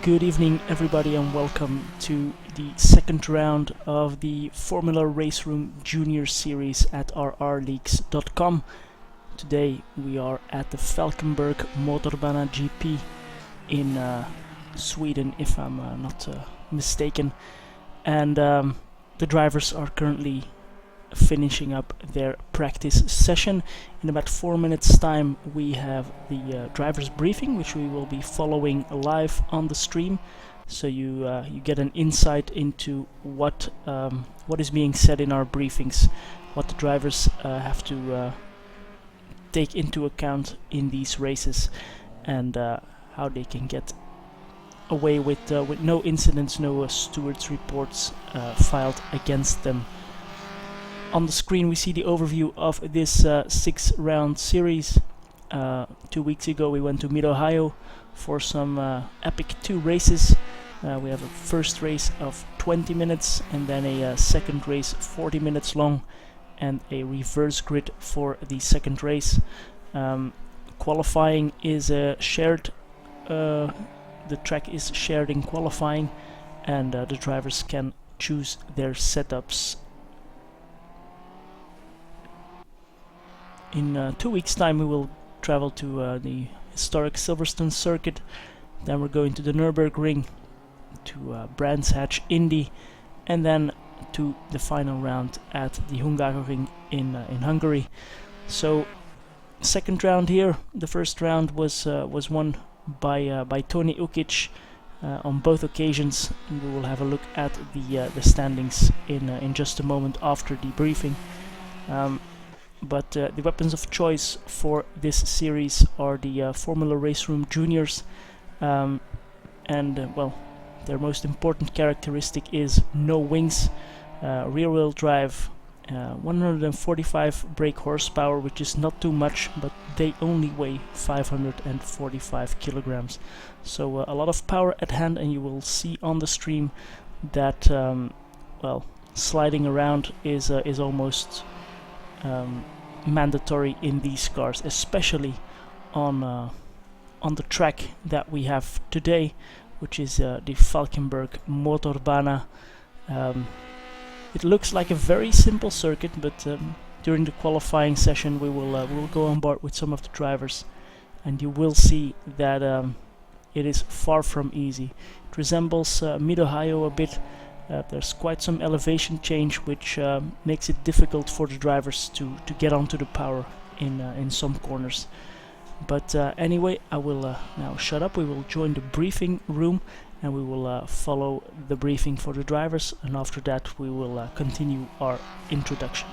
Good evening, everybody, and welcome to the second round of the Formula Race Room Junior Series at RRLeagues.com. Today we are at the Falkenberg Motorbana GP in Sweden, if I'm not mistaken. And the drivers are currently finishing up their practice session. In about 4 minutes time we have the drivers briefing, which we will be following live on the stream, so you get an insight into what is being said in our briefings, what the drivers have to take into account in these races, and how they can get away with no incidents, no stewards reports filed against them. On the screen we see the overview of this 6-round series. 2 weeks ago we went to Mid-Ohio for some epic 2 races. We have a first race of 20 minutes and then a second race 40 minutes long and a reverse grid for the second race. Qualifying is shared, the track is shared in qualifying, and the drivers can choose their setups. In 2 weeks time we will travel to the historic Silverstone circuit, then we're going to the Nürburgring, to Brands Hatch Indy, and then to the final round at the Hungaroring in Hungary. So second round here. The first round was won by Tony Ukic on both occasions. We will have a look at the standings in just a moment after the briefing. But the weapons of choice for this series are the Formula Race Room Juniors, and well, their most important characteristic is no wings, rear-wheel drive, 145 brake horsepower, which is not too much, but they only weigh 545 kilograms. So a lot of power at hand, and you will see on the stream that well, sliding around is almost mandatory in these cars, especially on the track that we have today, which is the Falkenberg Motorbana. It looks like a very simple circuit, but during the qualifying session we will go on board with some of the drivers, and you will see that it is far from easy. It resembles Mid-Ohio a bit. There's quite some elevation change, which makes it difficult for the drivers to get onto the power in some corners. But anyway, I will now shut up. We will join the briefing room and we will follow the briefing for the drivers, and after that we will continue our introduction.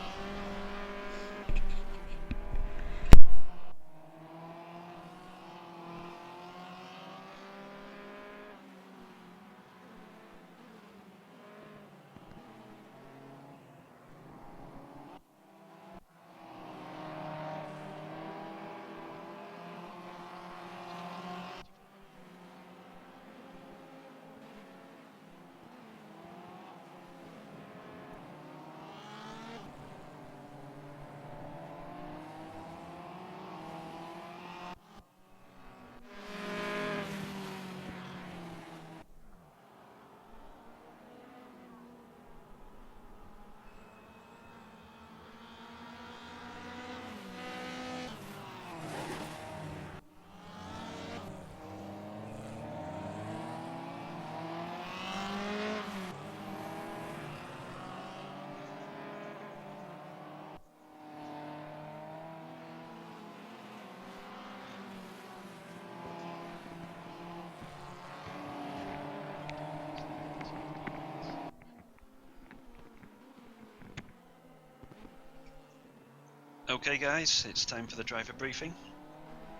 Okay guys, it's time for the driver briefing.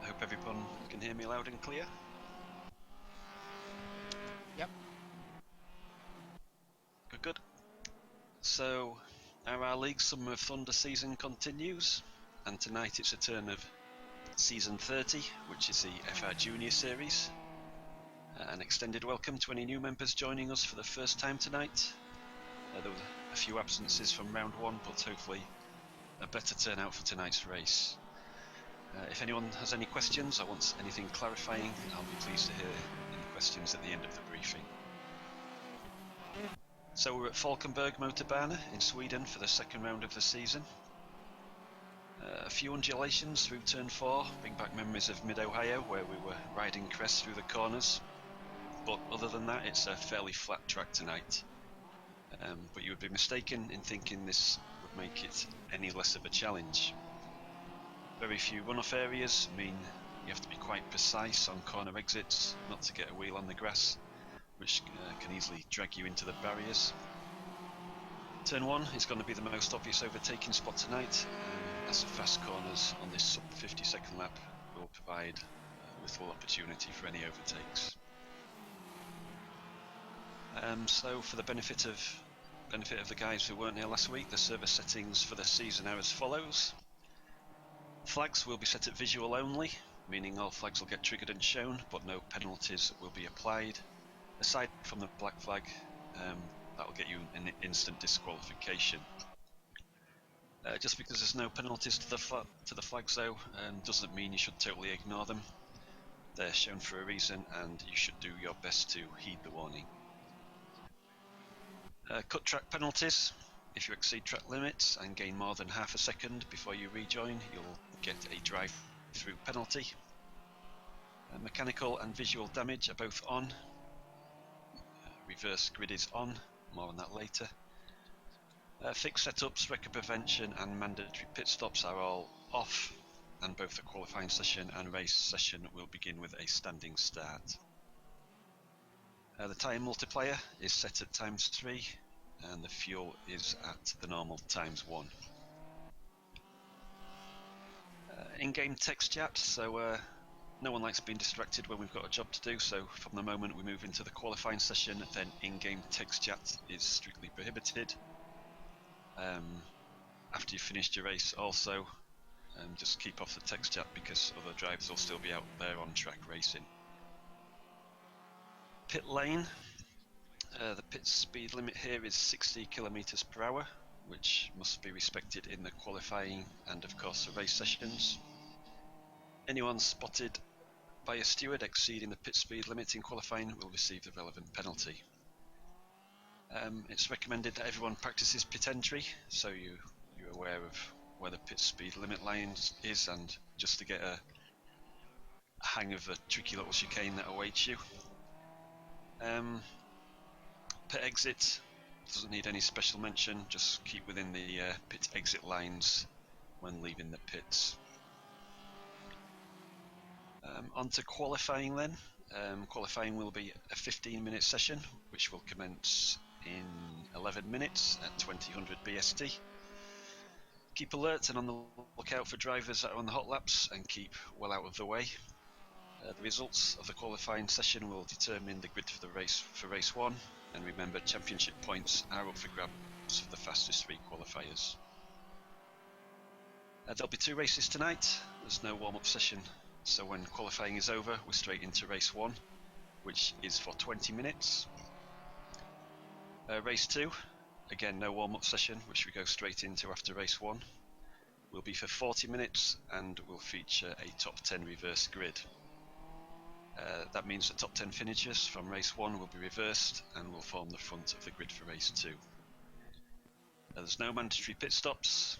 I hope everyone can hear me loud and clear. Yep. Good. So, RRLeagues Summer of Thunder season continues, and tonight it's a turn of Season 30, which is the FR Junior Series. An extended welcome to any new members joining us for the first time tonight. There were a few absences from round 1, but hopefully a better turnout for tonight's race. If anyone has any questions or wants anything clarifying, I'll be pleased to hear any questions at the end of the briefing. So we're at Falkenberg Motorbana in Sweden for the second round of the season. A few undulations through turn 4 bring back memories of mid-Ohio where we were riding crests through the corners, but other than that it's a fairly flat track tonight. But you would be mistaken in thinking this would make it any less of a challenge. Very few runoff areas mean you have to be quite precise on corner exits not to get a wheel on the grass, which can easily drag you into the barriers. Turn 1 is going to be the most obvious overtaking spot tonight, as the fast corners on this sub 50-second lap will provide little opportunity for any overtakes. So for the benefit of the guys who weren't here last week, the server settings for the season are as follows. Flags will be set at visual only, meaning all flags will get triggered and shown, but no penalties will be applied. Aside from the black flag, that will get you an instant disqualification. Just because there's no penalties to the flags though, doesn't mean you should totally ignore them. They're shown for a reason, and you should do your best to heed the warning. Cut track penalties. If you exceed track limits and gain more than half a second before you rejoin, you'll get a drive-through penalty. Mechanical and visual damage are both on. Reverse grid is on, more on that later. Fixed setups, record prevention and mandatory pit stops are all off, and both the qualifying session and race session will begin with a standing start. The tyre multiplier is set at ×3 and the fuel is at the normal ×1. In-game text chat, so no one likes being distracted when we've got a job to do, so from the moment we move into the qualifying session, then in-game text chat is strictly prohibited. After you've finished your race also, just keep off the text chat because other drivers will still be out there on track racing. Pit lane, the pit speed limit here is 60 km/h, which must be respected in the qualifying and of course the race sessions. Anyone spotted by a steward exceeding the pit speed limit in qualifying will receive the relevant penalty. It's recommended that everyone practices pit entry, so you're aware of where the pit speed limit line is, and just to get a hang of the tricky little chicane that awaits you. Pit exit doesn't need any special mention, just keep within the pit exit lines when leaving the pits. On to qualifying then. Qualifying will be a 15-minute session, which will commence in 11 minutes at 2000 BST. Keep alert and on the lookout for drivers that are on the hot laps and keep well out of the way. The results of the qualifying session will determine the grid for race 1, and remember, championship points are up for grabs for the fastest 3 qualifiers. There'll be 2 races tonight. There's no warm-up session, so when qualifying is over we're straight into race 1, which is for 20 minutes. Race 2, again no warm-up session, which we go straight into after race 1, will be for 40 minutes and will feature a top 10 reverse grid. That means the top 10 finishers from race 1 will be reversed and will form the front of the grid for race 2. There's no mandatory pit stops,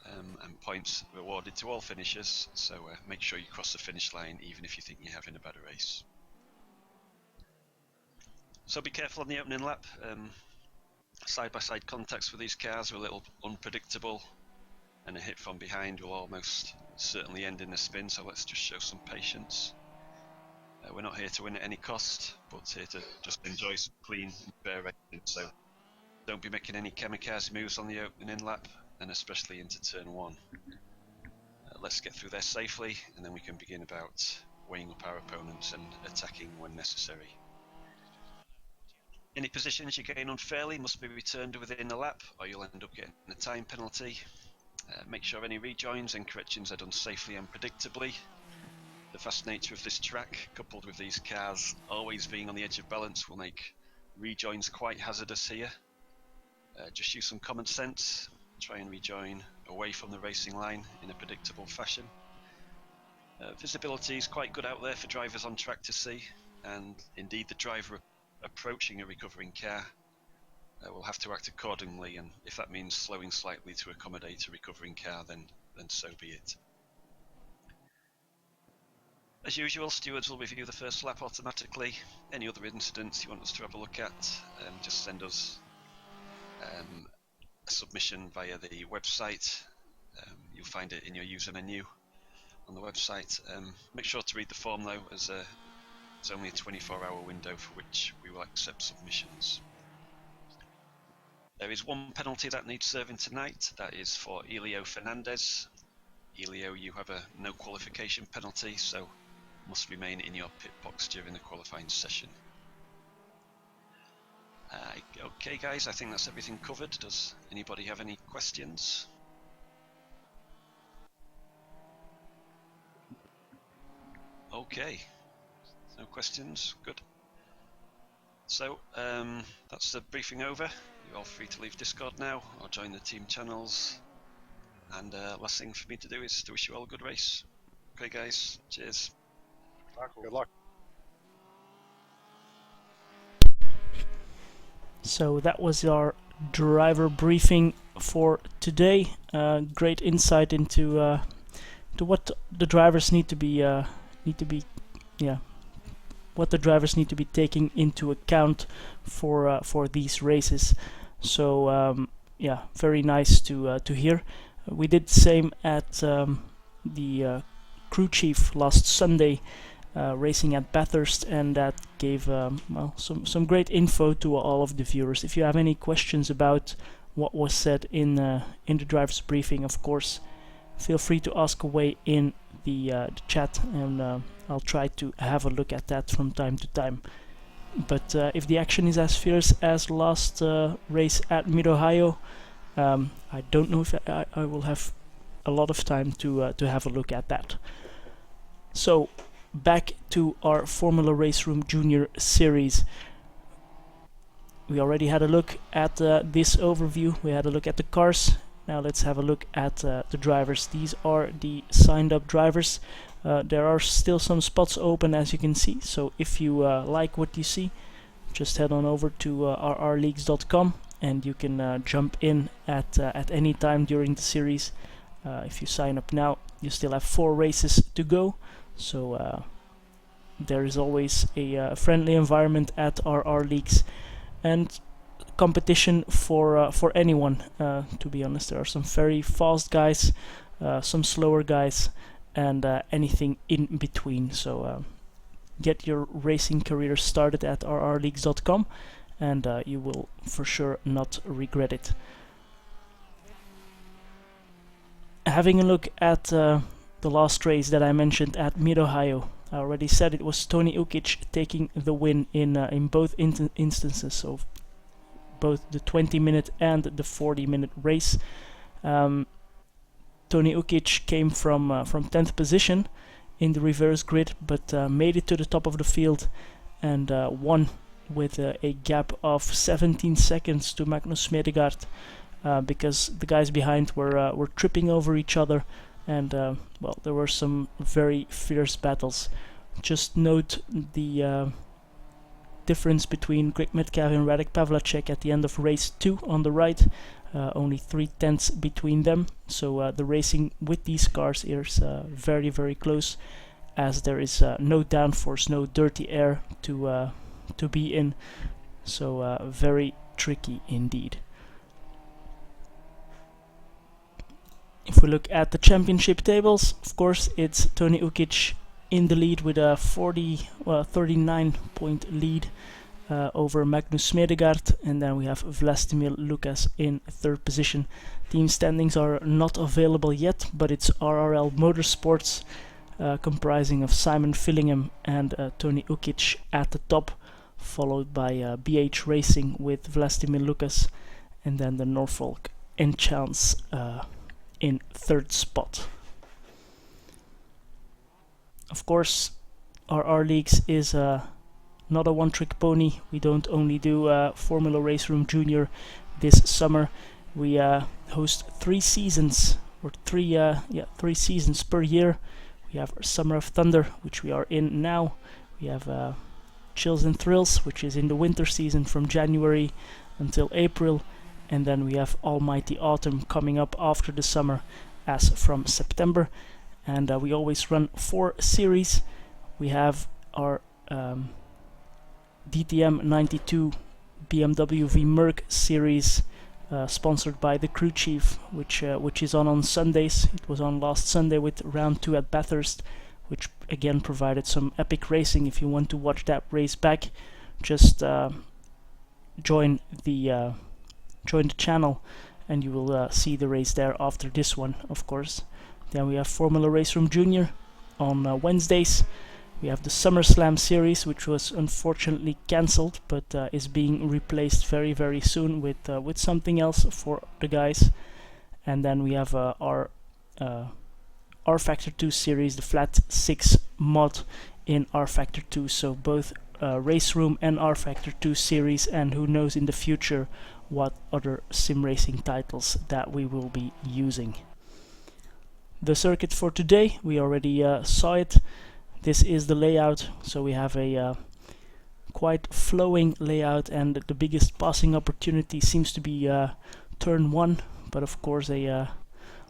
and points are awarded to all finishers, so make sure you cross the finish line even if you think you're having a bad race. So be careful on the opening lap. Side-by-side contacts with these cars are a little unpredictable, and a hit from behind will almost certainly end in a spin, so let's just show some patience. We're not here to win at any cost, but here to just enjoy some clean and fair racing, so don't be making any kamikaze moves on the opening lap, and especially into turn 1. Let's get through there safely, and then we can begin about weighing up our opponents and attacking when necessary. Any positions you gain unfairly must be returned within a lap, or you'll end up getting a time penalty. Make sure any rejoins and corrections are done safely and predictably. The fast nature of this track, coupled with these cars always being on the edge of balance, will make rejoins quite hazardous here. Just use some common sense, try and rejoin away from the racing line in a predictable fashion. Visibility is quite good out there for drivers on track to see, and indeed the driver approaching a recovering car will have to act accordingly, and if that means slowing slightly to accommodate a recovering car, then so be it. As usual, stewards will review the first lap automatically. Any other incidents you want us to have a look at, just send us a submission via the website. You'll find it in your user menu on the website. Make sure to read the form though, as it's only a 24-hour window for which we will accept submissions. There is one penalty that needs serving tonight. That is for Elio Fernandez. Elio, you have a no qualification penalty, so must remain in your pit box during the qualifying session. Okay guys, I think that's everything covered. Does anybody have any questions? Okay, no questions, good. So that's the briefing over. You're all free to leave Discord now or join the team channels. And last thing for me to do is to wish you all a good race. Okay guys, cheers. Good luck. So that was our driver briefing for today. Great insight into to what the drivers need to be what the drivers need to be taking into account for these races. So yeah, very nice to hear. We did the same at the crew chief last Sunday, racing at Bathurst, and that gave well, some great info to all of the viewers. If you have any questions about what was said in the driver's briefing, of course, feel free to ask away in the chat, and I'll try to have a look at that from time to time. But if the action is as fierce as last race at Mid-Ohio, I don't know if I will have a lot of time to have a look at that. So back to our Formula Race Room Junior Series. We already had a look at this overview. We had a look at the cars. Now let's have a look at the drivers. These are the signed up drivers. There are still some spots open, as you can see, so if you like what you see, just head on over to RRLeagues.com and you can jump in at any time during the series. If you sign up now, you still have 4 races to go, so there is always a friendly environment at RR Leagues, and competition for anyone. To be honest, there are some very fast guys, some slower guys, and anything in between. So get your racing career started at rrleagues.com, and you will for sure not regret it. Having a look at the last race that I mentioned at Mid-Ohio, I already said it was Tony Ukic taking the win in both instances, so both the 20-minute and the 40-minute race. Tony Ukic came from 10th position in the reverse grid, but made it to the top of the field and won with a gap of 17 seconds to Magnus Smedegaard, because the guys behind were tripping over each other, and well, there were some very fierce battles. Just note the difference between Greg Metcalfe and Radek Pavlacek at the end of race 2 on the right. Only 0.3 between them, so the racing with these cars is very, very close, as there is no downforce, no dirty air to be in, so very tricky indeed. If we look at the championship tables, of course it's Tony Ukic in the lead with a 39-point lead over Magnus Smedegaard, and then we have Vlastimir Lukas in 3rd position. Team standings are not available yet, but it's RRL Motorsports, comprising of Simon Fillingham and Tony Ukic at the top, followed by BH Racing with Vlastimir Lukas, and then the Norfolk Enchants in 3rd spot. Of course, RR Leagues is not a one-trick pony. We don't only do Formula Race Room Junior this summer. We host 3 seasons, or 3 seasons per year. We have Summer of Thunder, which we are in now. We have Chills and Thrills, which is in the winter season from January until April, and then we have Almighty Autumn coming up after the summer as from September. And we always run 4 series. We have our DTM 92 BMW v Merc series, sponsored by the crew chief, which is on Sundays. It was on last Sunday with round 2 at Bathurst, which again provided some epic racing. If you want to watch that race back, just join the channel and you will see the race there after this one, of course. Then we have Formula Race Room Junior on Wednesdays. We have the SummerSlam series, which was unfortunately cancelled, but is being replaced very, very soon with something else for the guys. And then we have our R Factor 2 series, the Flat 6 mod in R Factor 2. So both Race Room and R Factor 2 series, and who knows in the future what other sim racing titles that we will be using. The circuit for today, we already saw it. This is the layout, so we have a quite flowing layout, and the biggest passing opportunity seems to be turn 1, but of course a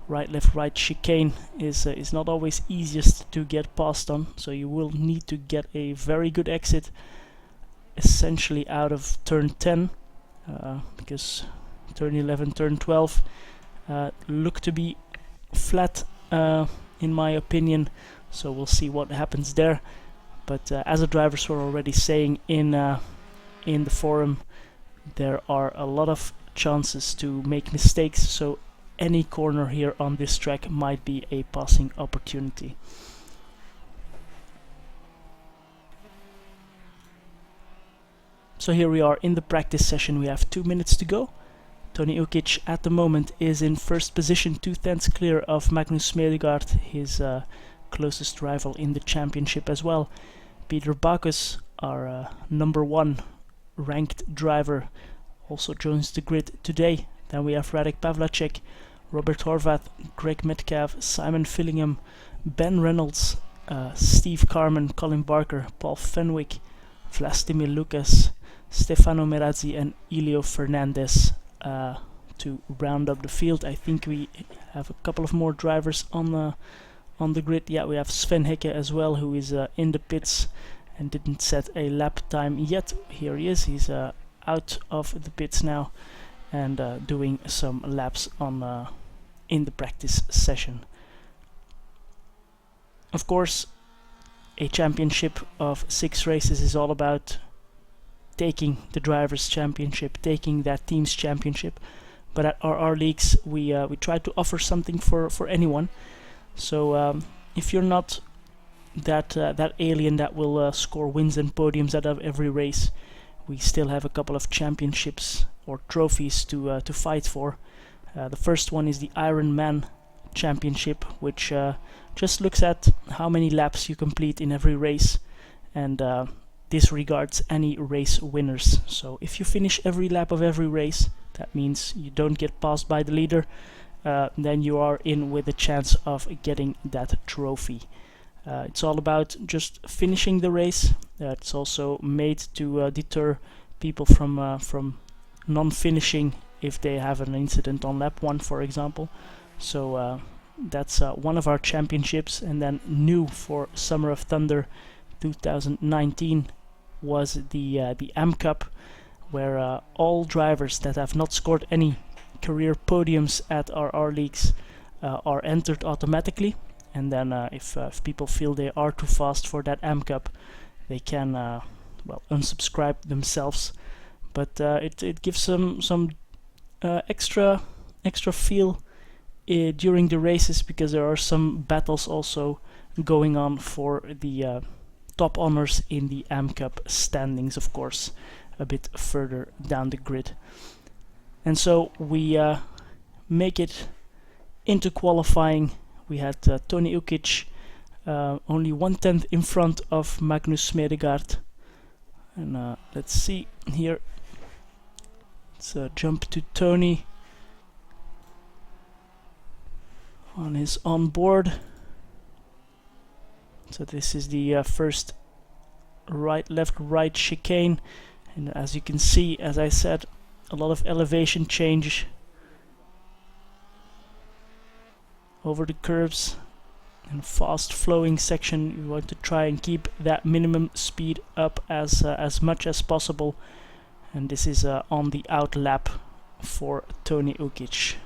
right left right chicane is not always easiest to get past on, so you will need to get a very good exit essentially out of turn 10, because turn 11, turn 12 look to be flat in my opinion, so we'll see what happens there. But as the drivers were already saying in the forum, there are a lot of chances to make mistakes, so any corner here on this track might be a passing opportunity. So here we are in the practice session. We have 2 minutes to go. Tony Ukic at the moment is in first position, 2/10 clear of Magnus Smedegaard, his closest rival in the championship as well. Peter Bacchus, our number 1 ranked driver, also joins the grid today. Then we have Radek Pavlacek, Robert Horvath, Greg Metcalf, Simon Fillingham, Ben Reynolds, Steve Carman, Colin Barker, Paul Fenwick, Vlastimir Lucas, Stefano Merazzi and Elio Fernandez to round up the field. I think we have a couple of more drivers on the grid. Yeah, we have Sven Hecke as well, who is in the pits and didn't set a lap time yet. Here he is. He's out of the pits now and doing some laps on in the practice session. Of course, a championship of 6 races is all about taking the drivers' championship, taking that team's championship. But at RRLeagues, we try to offer something for anyone. So if you're not that alien that will score wins and podiums out of every race, we still have a couple of championships or trophies to fight for. The first one is the Ironman Championship, which just looks at how many laps you complete in every race and disregards any race winners. So if you finish every lap of every race, that means you don't get passed by the leader, then you are in with a chance of getting that trophy. It's all about just finishing the race. It's also made to deter people from non-finishing if they have an incident on lap 1, for example. So that's one of our championships. And then new for Summer of Thunder 2019 was the AM Cup, where all drivers that have not scored any career podiums at RRLeagues are entered automatically. And then if people feel they are too fast for that AM Cup, they can well, unsubscribe themselves. But it gives some extra feel during the races, because there are some battles also going on for the top honors in the AM Cup standings, of course, a bit further down the grid. And so we make it into qualifying. We had Tony Ukic only 1/10 in front of Magnus Smedegaard. And let's see here. Let's jump to Tony on his onboard. So this is the first right, left, right chicane. And as you can see, as I said, a lot of elevation change over the curves. In a fast flowing section, you want to try and keep that minimum speed up as much as possible. And this is on the out lap for Tony Ukic.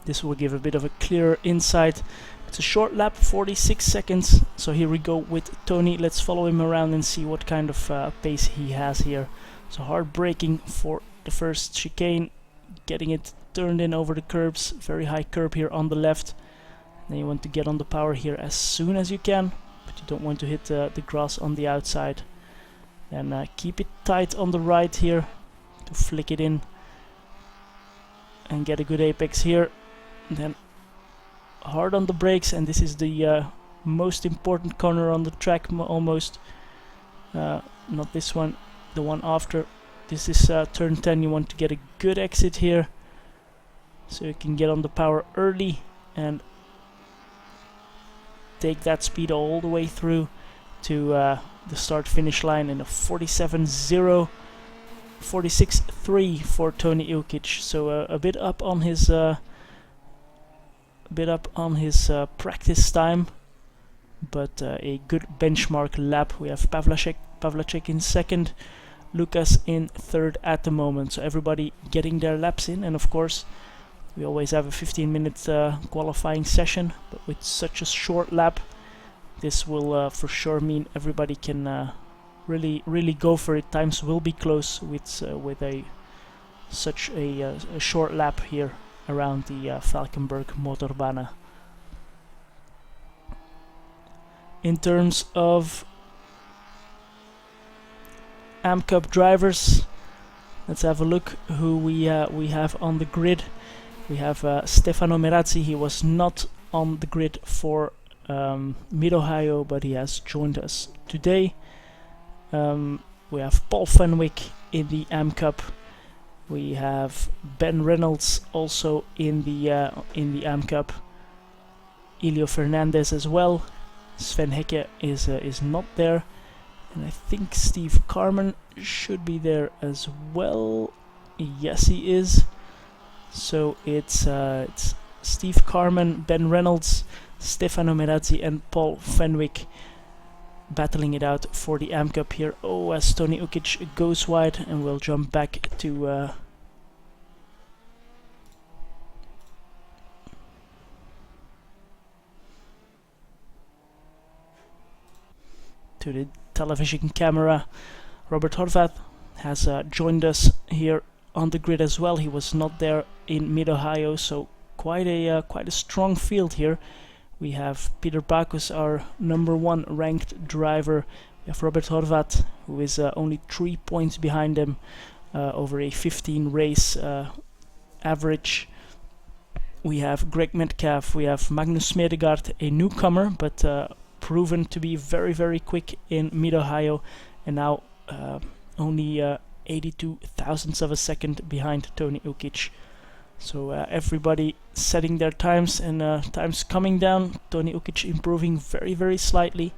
This will give a bit of a clearer insight. It's a short lap, 46 seconds. So here we go with Tony. Let's follow him around and see what kind of pace he has here. So hard braking for the first chicane, getting it turned in over the curbs. Very high curb here on the left. Then you want to get on the power here as soon as you can, but you don't want to hit the grass on the outside. Then keep it tight on the right here to flick it in and get a good apex here. And then hard on the brakes, and this is the most important corner on the track almost. Not this one, the one after. This is turn 10. You want to get a good exit here so you can get on the power early and take that speed all the way through to the start finish line in a 47.0, 46.3 for Tony Ukic. So a bit up on his practice time, but a good benchmark lap. We have Pavlacek in second, Lucas in third at the moment. So everybody getting their laps in, and of course we always have a 15-minute qualifying session, but with such a short lap, this will for sure mean everybody can really go for it. Times will be close with such a short lap here around the Falkenberg Motorbana. In terms of AM Cup drivers, let's have a look who we have on the grid. We have Stefano Merazzi. He was not on the grid for Mid-Ohio, but he has joined us today. We have Paul Fenwick in the AM Cup. We have Ben Reynolds also in the AM Cup. Elio Fernandez as well. Sven Hecke is not there, and I think Steve Carman should be there as well. Yes, he is. So it's Steve Carman, Ben Reynolds, Stefano Merazzi and Paul Fenwick battling it out for the AM Cup here. Oh, as Tony Ukic goes wide, and we'll jump back to the television camera. Robert Horvath has joined us here on the grid as well. He was not there in Mid-Ohio, so quite a strong field here. We have Peter Bacchus, our #1 ranked driver. We have Robert Horvath, who is only 3 points behind him over a 15 race average. We have Greg Metcalf. We have Magnus Smedegaard, a newcomer, but proven to be very quick in Mid-Ohio, and now only 82 thousandths of a second behind Tony Ukic. So everybody setting their times, and times coming down. Tony Ukic improving very slightly,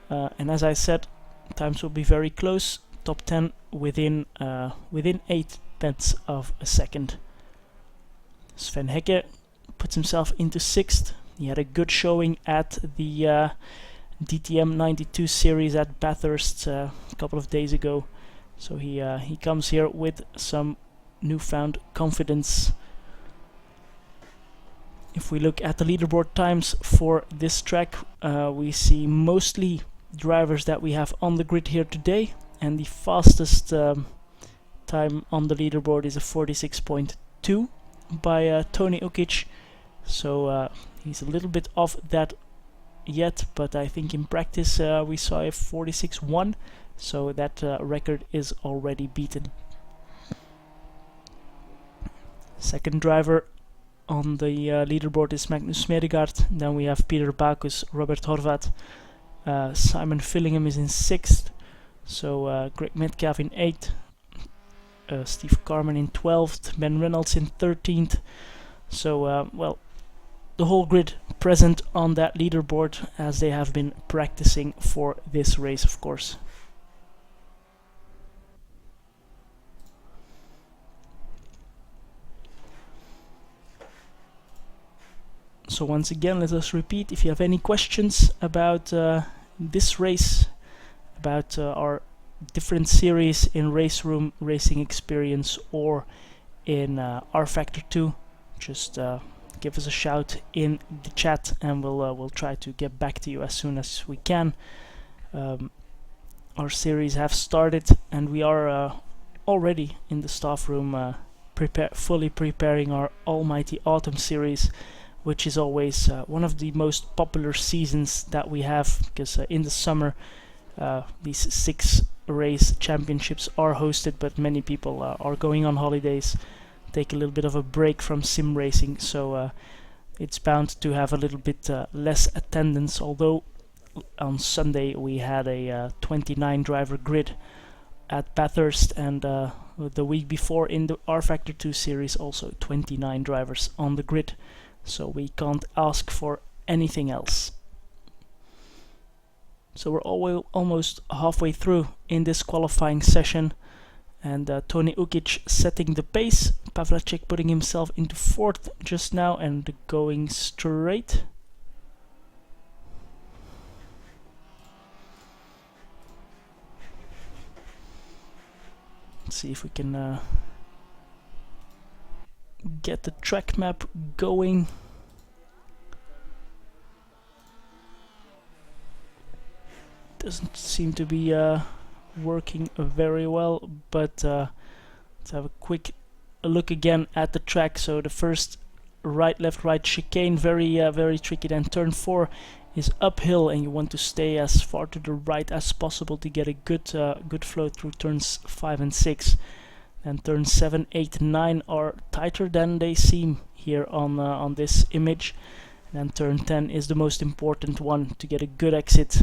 and as I said, times will be very close. Top 10 within 8 tenths of a second. Sven Hecke puts himself into 6th. He had a good showing at the DTM 92 series at Bathurst a couple of days ago. So he comes here with some newfound confidence. If we look at the leaderboard times for this track, we see mostly drivers that we have on the grid here today, and the fastest time on the leaderboard is a 46.2 by Tony Ukic. So he's a little bit off that yet, but I think in practice we saw a 46.1, so that record is already beaten. Second driver on the leaderboard is Magnus Smedegaard. Then we have Peter Bacchus, Robert Horvath, Simon Fillingham is in 6th, so Greg Metcalf in 8th, Steve Carman in 12th, Ben Reynolds in 13th, So, well, the whole grid present on that leaderboard as they have been practicing for this race, of course. So once again, let us repeat, if you have any questions about this race, about our different series in Race Room Racing Experience or in R Factor 2, just give us a shout in the chat and we'll try to get back to you as soon as we can. Our series have started and we are already in the staff room fully preparing our Almighty Autumn series, which is always one of the most popular seasons that we have, because in the summer these 6 race championships are hosted, but many people are going on holidays, take a little bit of a break from sim racing, so it's bound to have a little bit less attendance, although on Sunday we had a 29 driver grid at Bathurst, and the week before in the R Factor 2 series also 29 drivers on the grid. So we can't ask for anything else. So we're almost halfway through in this qualifying session, and Tony Ukic setting the pace. Pavlacek putting himself into 4th just now and going straight. Let's see if we can get the track map going. Doesn't seem to be working very well, but let's have a quick look again at the track. So the first right, left, right chicane, very tricky. Then turn 4 is uphill, and you want to stay as far to the right as possible to get a good flow through turns 5 and 6. And turns 7, 8, 9 are tighter than they seem here on this image. And then turn 10 is the most important one to get a good exit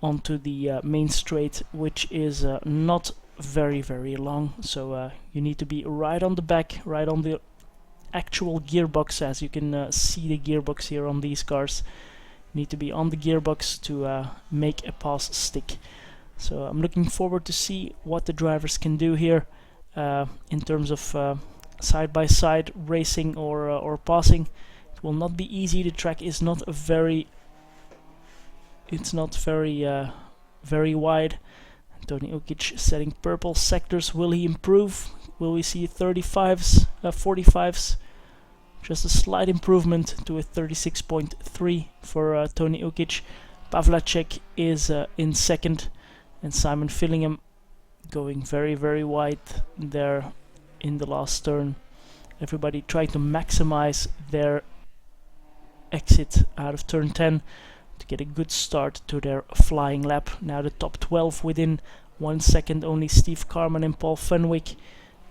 onto the main straight, which is not very long. So you need to be right on the back, right on the actual gearbox, as you can see the gearbox here on these cars. You need to be on the gearbox to make a pass stick. So I'm looking forward to see what the drivers can do here. In terms of side-by-side racing or passing. It will not be easy. The track is not very wide. Tony Ukic setting purple sectors. Will he improve? Will we see 35s, 45s? Just a slight improvement to a 36.3 for Tony Ukic. Pavlacek is in 2nd, and Simon Fillingham going very wide there in the last turn. Everybody trying to maximize their exit out of turn 10 to get a good start to their flying lap. Now the top 12 within 1 second, only Steve Carman and Paul Fenwick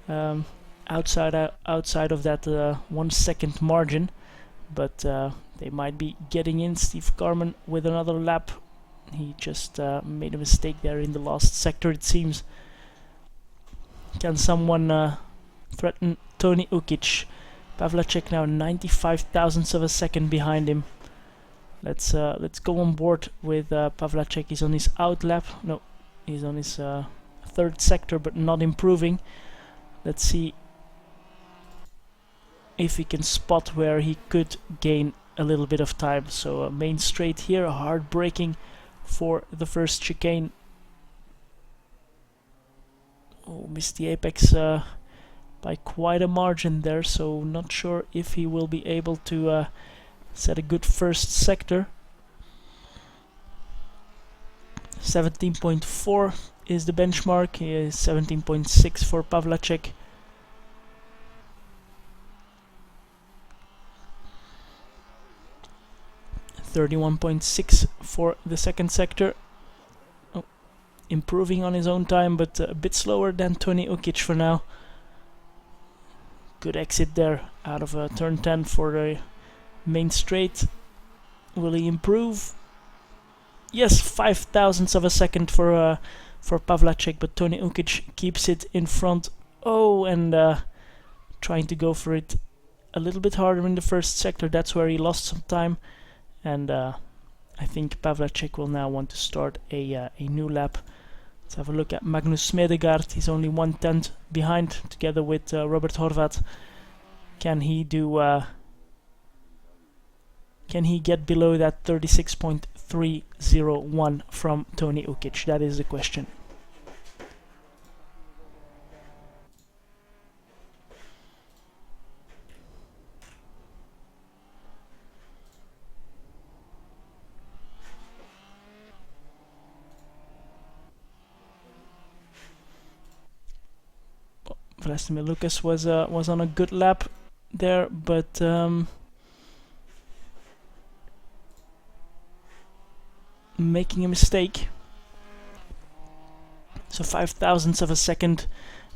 outside of that 1 second margin, but they might be getting in. Steve Carman with another lap. He just made a mistake there in the last sector, it seems. Can someone threaten Tony Ukic? Pavlacek now 95 thousandths of a second behind him. Let's go on board with Pavlacek. He's on his out lap. No, he's on his 3rd sector, but not improving. Let's see if he can spot where he could gain a little bit of time. So main straight here, hard braking for the first chicane. Oh, missed the apex by quite a margin there, so not sure if he will be able to set a good first sector. 17.4 is the benchmark. 17.6 for Pavlacek. .6 for the second sector. Oh, improving on his own time, but a bit slower than Tony Ukic for now. Good exit there out of turn 10 for the main straight. Will he improve? Yes, 5 thousandths of a second for Pavlacek, but Tony Ukic keeps it in front. Oh, and trying to go for it a little bit harder in the first sector. That's where he lost some time, and I think Pavlacek will now want to start a new lap. Let's have a look at Magnus Smedegaard. He's only 1/10 behind, together with Robert Horvat. Can he do? Can he get below that 36.301 from Tony Ukic? That is the question. Vlastimir Lucas was on a good lap there, but making a mistake. So 0.05 of a second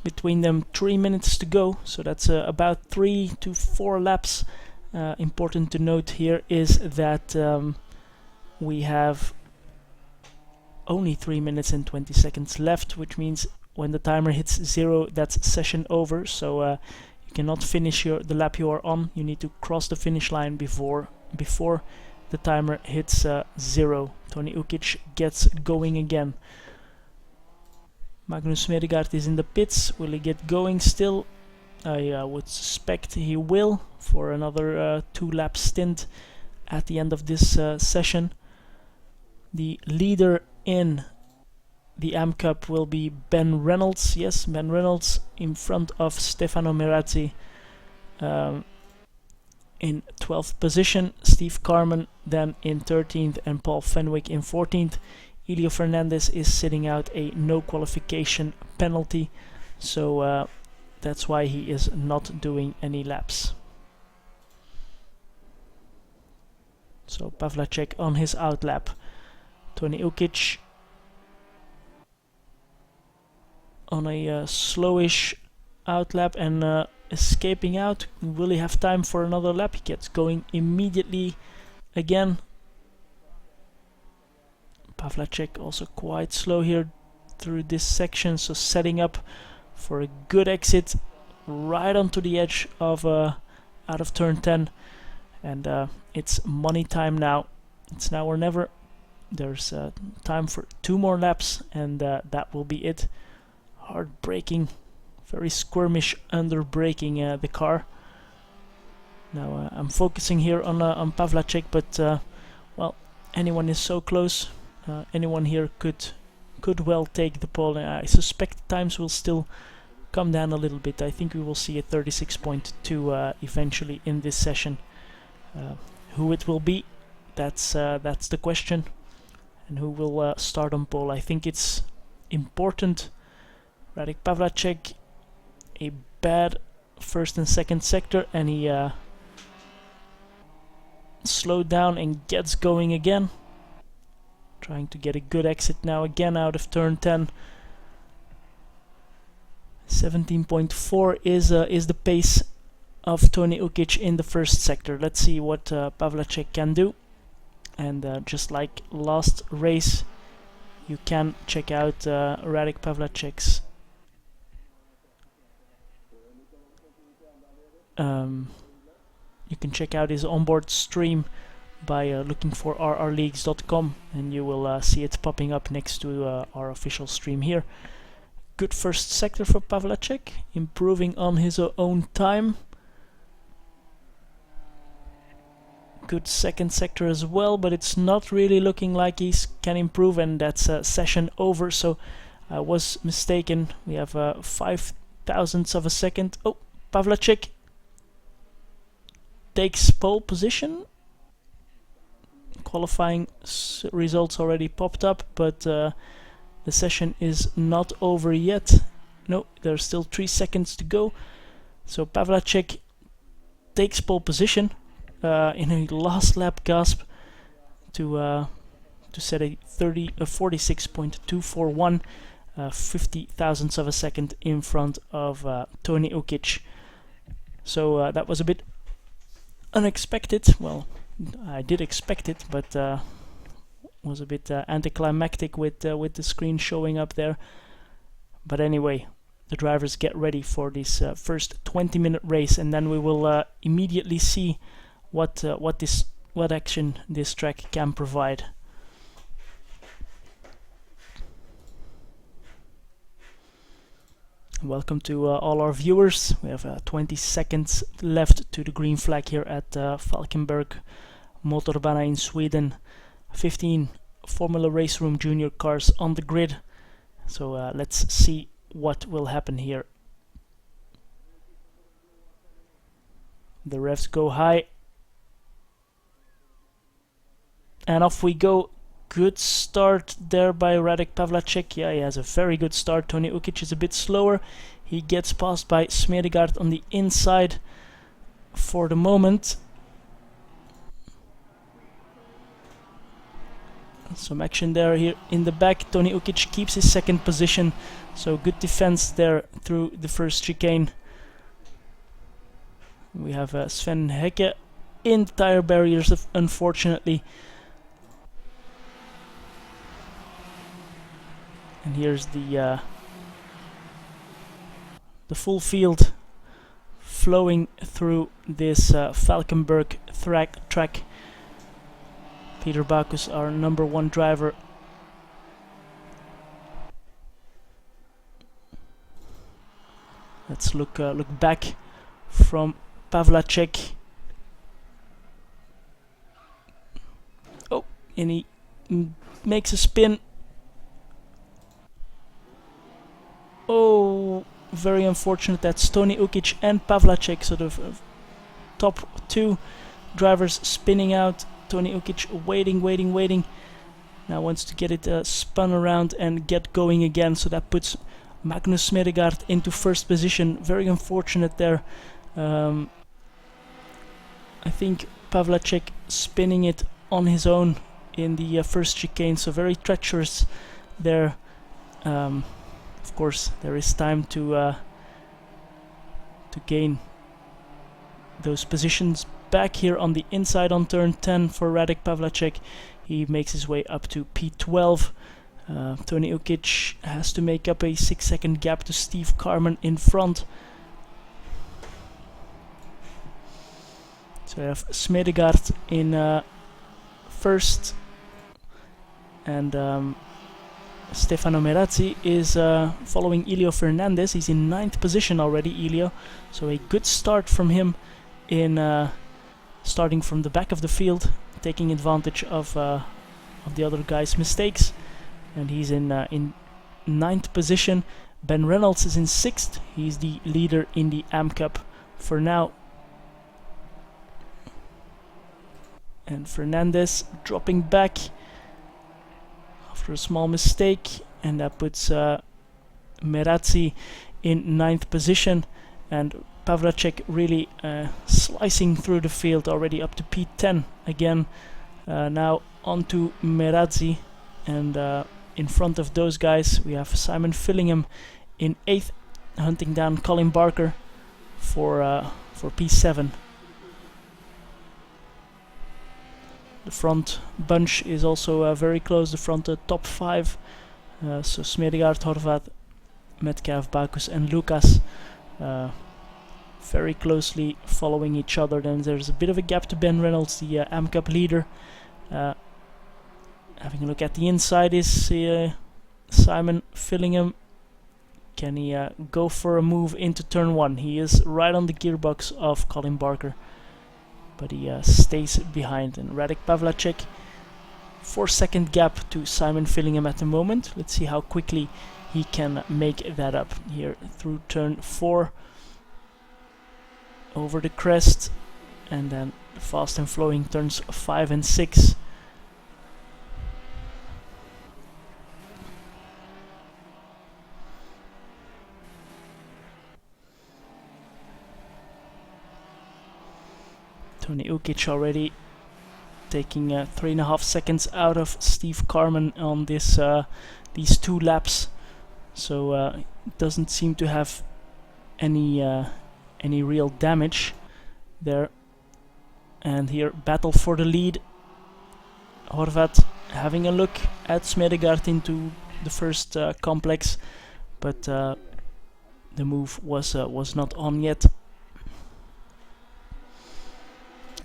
between them. 3 minutes to go, so that's about 3 to 4 laps. Important to note here is that we have only 3 minutes and 20 seconds left, which means when the timer hits 0, that's session over. So you cannot finish the lap you are on. You need to cross the finish line before the timer hits 0. Tony Ukic gets going again. Magnus Smedegaard is in the pits. Will he get going still? I would suspect he will, for another 2-lap stint at the end of this session. The leader in the AM Cup will be Ben Reynolds. Yes, Ben Reynolds in front of Stefano Merazzi in 12th position. Steve Carman then in 13th and Paul Fenwick in 14th. Elio Fernandez is sitting out a no qualification penalty, so that's why he is not doing any laps. So Pavlacek on his out lap. Tony Ukic on a slowish out lap and escaping out. Will he have time for another lap? He gets going immediately again. Pavlacek also quite slow here through this section, so setting up for a good exit right onto the edge of out of turn 10, and it's money time now. It's now or never. There's time for 2 more laps, and that will be it. Hard braking, very squirmish under braking the car. Now I'm focusing here on Pavlacek, but well, anyone is so close. Anyone here could well take the pole. I suspect times will still come down a little bit. I think we will see a 36.2 eventually in this session. Who it will be, that's the question. And who will start on pole? I think it's important. Radek Pavlacek, a bad first and second sector, and he slowed down and gets going again. Trying to get a good exit now again out of turn 10. 17.4 is the pace of Tony Ukic in the first sector. Let's see what Pavlacek can do. And just like last race, you can check out Radek Pavlacek's you can check out his onboard stream by looking for RRLeagues.com, and you will see it popping up next to our official stream here. Good first sector for Pavlacek, improving on his own time. Good second sector as well, but it's not really looking like he can improve, and that's session over, so I was mistaken. We have 0.05 of a second. Oh, Pavlacek takes pole position. Qualifying results already popped up, but the session is not over yet. No, there's still 3 seconds to go. So Pavlacek takes pole position in a last lap gasp to set a 46.241, 50,000ths of a second in front of Tony Ukic. So that was a bit unexpected. Well, I did expect it, but was a bit anticlimactic with the screen showing up there. But anyway, the drivers get ready for this first 20-minute race, and then we will immediately see what action this track can provide. Welcome to all our viewers. We have 20 seconds left to the green flag here at Falkenberg, Motorbana in Sweden. 15 Formula Race Room Junior cars on the grid. So let's see what will happen here. The revs go high. And off we go. Good start there by Radek Pavlacek. Yeah, he has a very good start. Tony Ukic is a bit slower. He gets passed by Smedegaard on the inside for the moment. Some action there here in the back. Tony Ukic keeps his second position. So good defense there through the first chicane. We have Sven Hecke in the tire barriers, unfortunately. And here's the full field flowing through this Falkenberg track. Peter Bacchus, our number one driver. Let's look back from Pavlacek. Oh, and he makes a spin. Oh, very unfortunate. That's Tony Ukic and Pavlacek, sort of top two drivers spinning out. Tony Ukic waiting. Now wants to get it spun around and get going again. So that puts Magnus Smedegaard into first position. Very unfortunate there. I think Pavlacek spinning it on his own in the first chicane. So very treacherous there. Of course, there is time to gain those positions back here on the inside on turn 10 for Radek Pavlacek. He makes his way up to P12. Tony Ukic has to make up a 6-second gap to Steve Carman in front. So we have Smedegaard in first, and Stefano Merazzi is following Elio Fernandez. He's in 9th position already, Elio. So a good start from him in starting from the back of the field, taking advantage of the other guy's mistakes. And he's in 9th position. Ben Reynolds is in 6th. He's the leader in the AM Cup for now. And Fernandez dropping back after a small mistake, and that puts Merazzi in 9th position, and Pavlacek really slicing through the field, already up to P10 again. Now on to Merazzi, and in front of those guys we have Simon Fillingham in 8th, hunting down Colin Barker for P7. The front bunch is also very close, the front top 5. So Smedegaard, Horvath, Metcalf, Bacchus and Lucas very closely following each other. Then there's a bit of a gap to Ben Reynolds, the AM Cup leader. Having a look at the inside is Simon Fillingham. Can he go for a move into turn 1? He is right on the gearbox of Colin Barker, but he stays behind. And Radek Pavlacek, 4-second gap to Simon Fillingham at the moment. Let's see how quickly he can make that up here through turn 4, over the crest, and then fast and flowing turns 5 and 6. Tony Ukic already taking 3.5 seconds out of Steve Carman on this these 2 laps, so doesn't seem to have any real damage there. And here, battle for the lead. Horvath having a look at Smedegaard into the first complex, but the move was not on yet.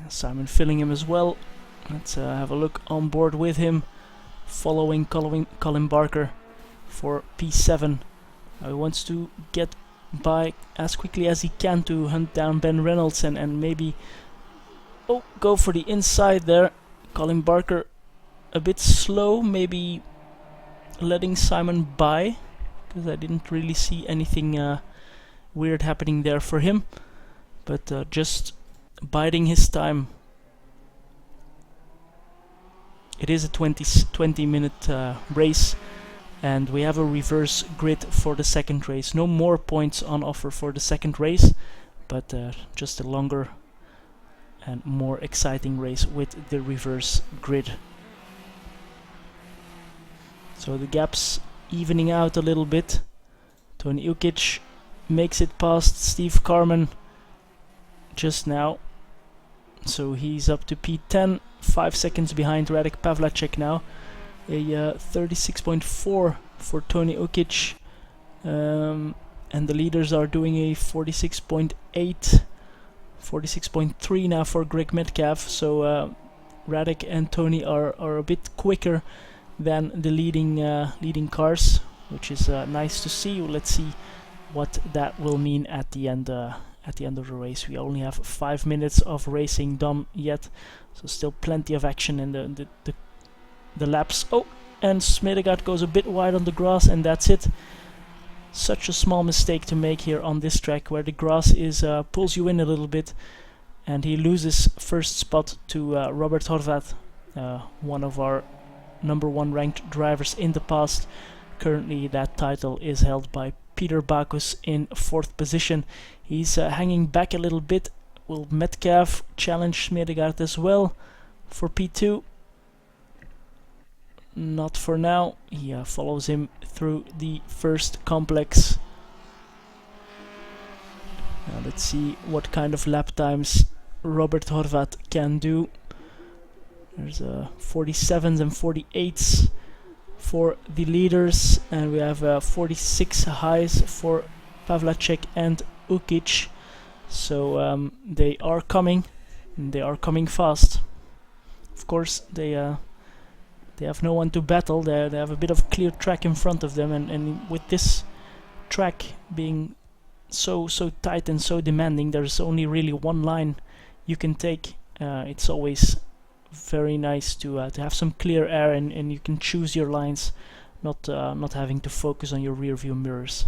Simon Fillingham as well. Let's have a look on board with him, following Colin Barker for P7. He wants to get by as quickly as he can to hunt down Ben Reynolds and maybe go for the inside there. Colin Barker a bit slow, maybe letting Simon by, because I didn't really see anything weird happening there for him, but just biding his time. It is a 20-minute race, and we have a reverse grid for the second race. No more points on offer for the second race, but just a longer and more exciting race with the reverse grid. So the gaps evening out a little bit. Tony Ukic makes it past Steve Carman just now, so he's up to P10, 5 seconds behind Radek Pavlacek now. A 36.4 for Tony Ukic, and the leaders are doing a 46.8, 46.3 now for Greg Metcalf, so Radek and Tony are a bit quicker than the leading cars, which is nice to see. Let's see what that will mean at the end of the race. We only have 5 minutes of racing done yet, so still plenty of action in the laps. Oh, and Smedegaard goes a bit wide on the grass, and that's it. Such a small mistake to make here on this track, where the grass is pulls you in a little bit, and he loses first spot to Robert Horvath, one of our #1 ranked drivers in the past. Currently that title is held by Peter Bacchus in 4th position. He's hanging back a little bit. Will Metcalf challenge Smedegaard as well for P2? Not for now. He follows him through the first complex. Now let's see what kind of lap times Robert Horvath can do. There's 47s and 48s for the leaders, and we have 46 highs for Pavlacek and Ukic. So they are coming, and they are coming fast. Of course, they have no one to battle. They have a bit of clear track in front of them, and with this track being so tight and so demanding, there's only really one line you can take. It's always very nice to have some clear air, and you can choose your lines, not having to focus on your rear view mirrors.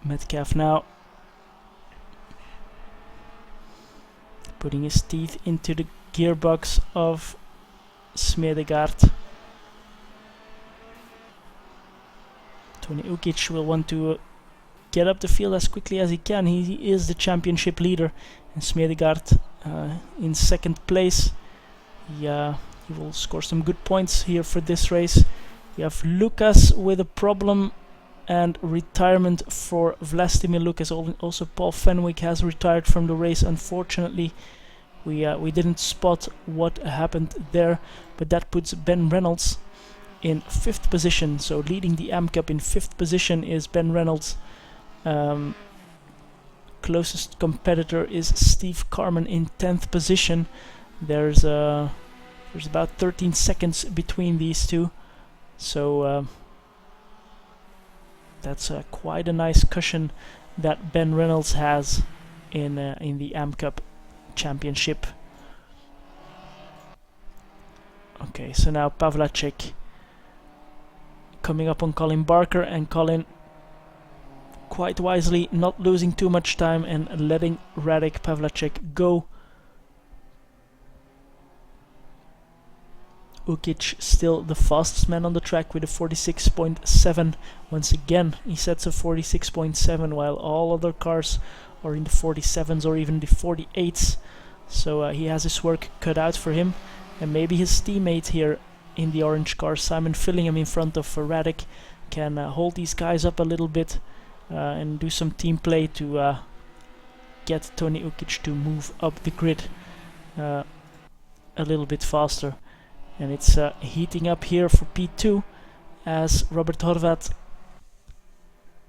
Metcalf now putting his teeth into the gearbox of Smedegaard. Tony Ukic will want to get up the field as quickly as he can. He is the championship leader, and Smedegaard in 2nd place. He will score some good points here for this race. We have Lucas with a problem and retirement for Vlastimir Lucas. Also Paul Fenwick has retired from the race, unfortunately. We didn't spot what happened there, but that puts Ben Reynolds in 5th position. So leading the AM Cup in 5th position is Ben Reynolds. Closest competitor is Steve Carman in 10th position. There's about 13 seconds between these two, so that's quite a nice cushion that Ben Reynolds has in the AM Cup Championship. Okay, so now Pavlacek coming up on Colin Barker, and Colin quite wisely not losing too much time and letting Radek Pavlacek go. Ukic still the fastest man on the track with a 46.7. Once again he sets a 46.7, while all other cars are in the 47s or even the 48s. So he has his work cut out for him, and maybe his teammate here in the orange car, Simon Fillingham in front of Radek, can hold these guys up a little bit and do some team play to get Tony Ukic to move up the grid a little bit faster. And it's heating up here for P2 as Robert Horvat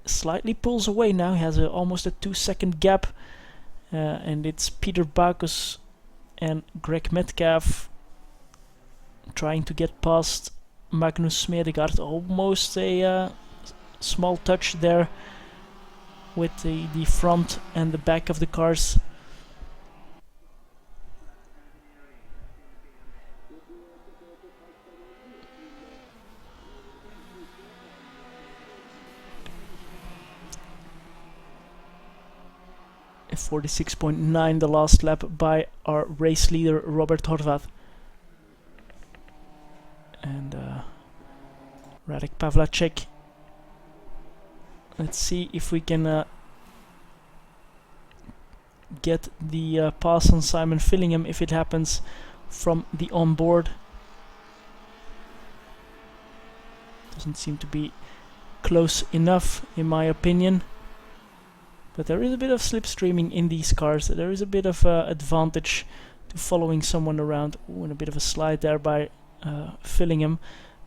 slightly pulls away now. He has almost a 2-second gap, and it's Peter Backus and Greg Metcalf trying to get past Magnus Smedegaard. Almost a small touch there with the front and the back of the cars. A 46.9 the last lap by our race leader Robert Horvat. And Radek Pavlacek. Let's see if we can get the pass on Simon Fillingham if it happens from the onboard. Doesn't seem to be close enough in my opinion. But there is a bit of slipstreaming in these cars. There is a bit of advantage to following someone around. Ooh, and a bit of a slide there by Fillingham.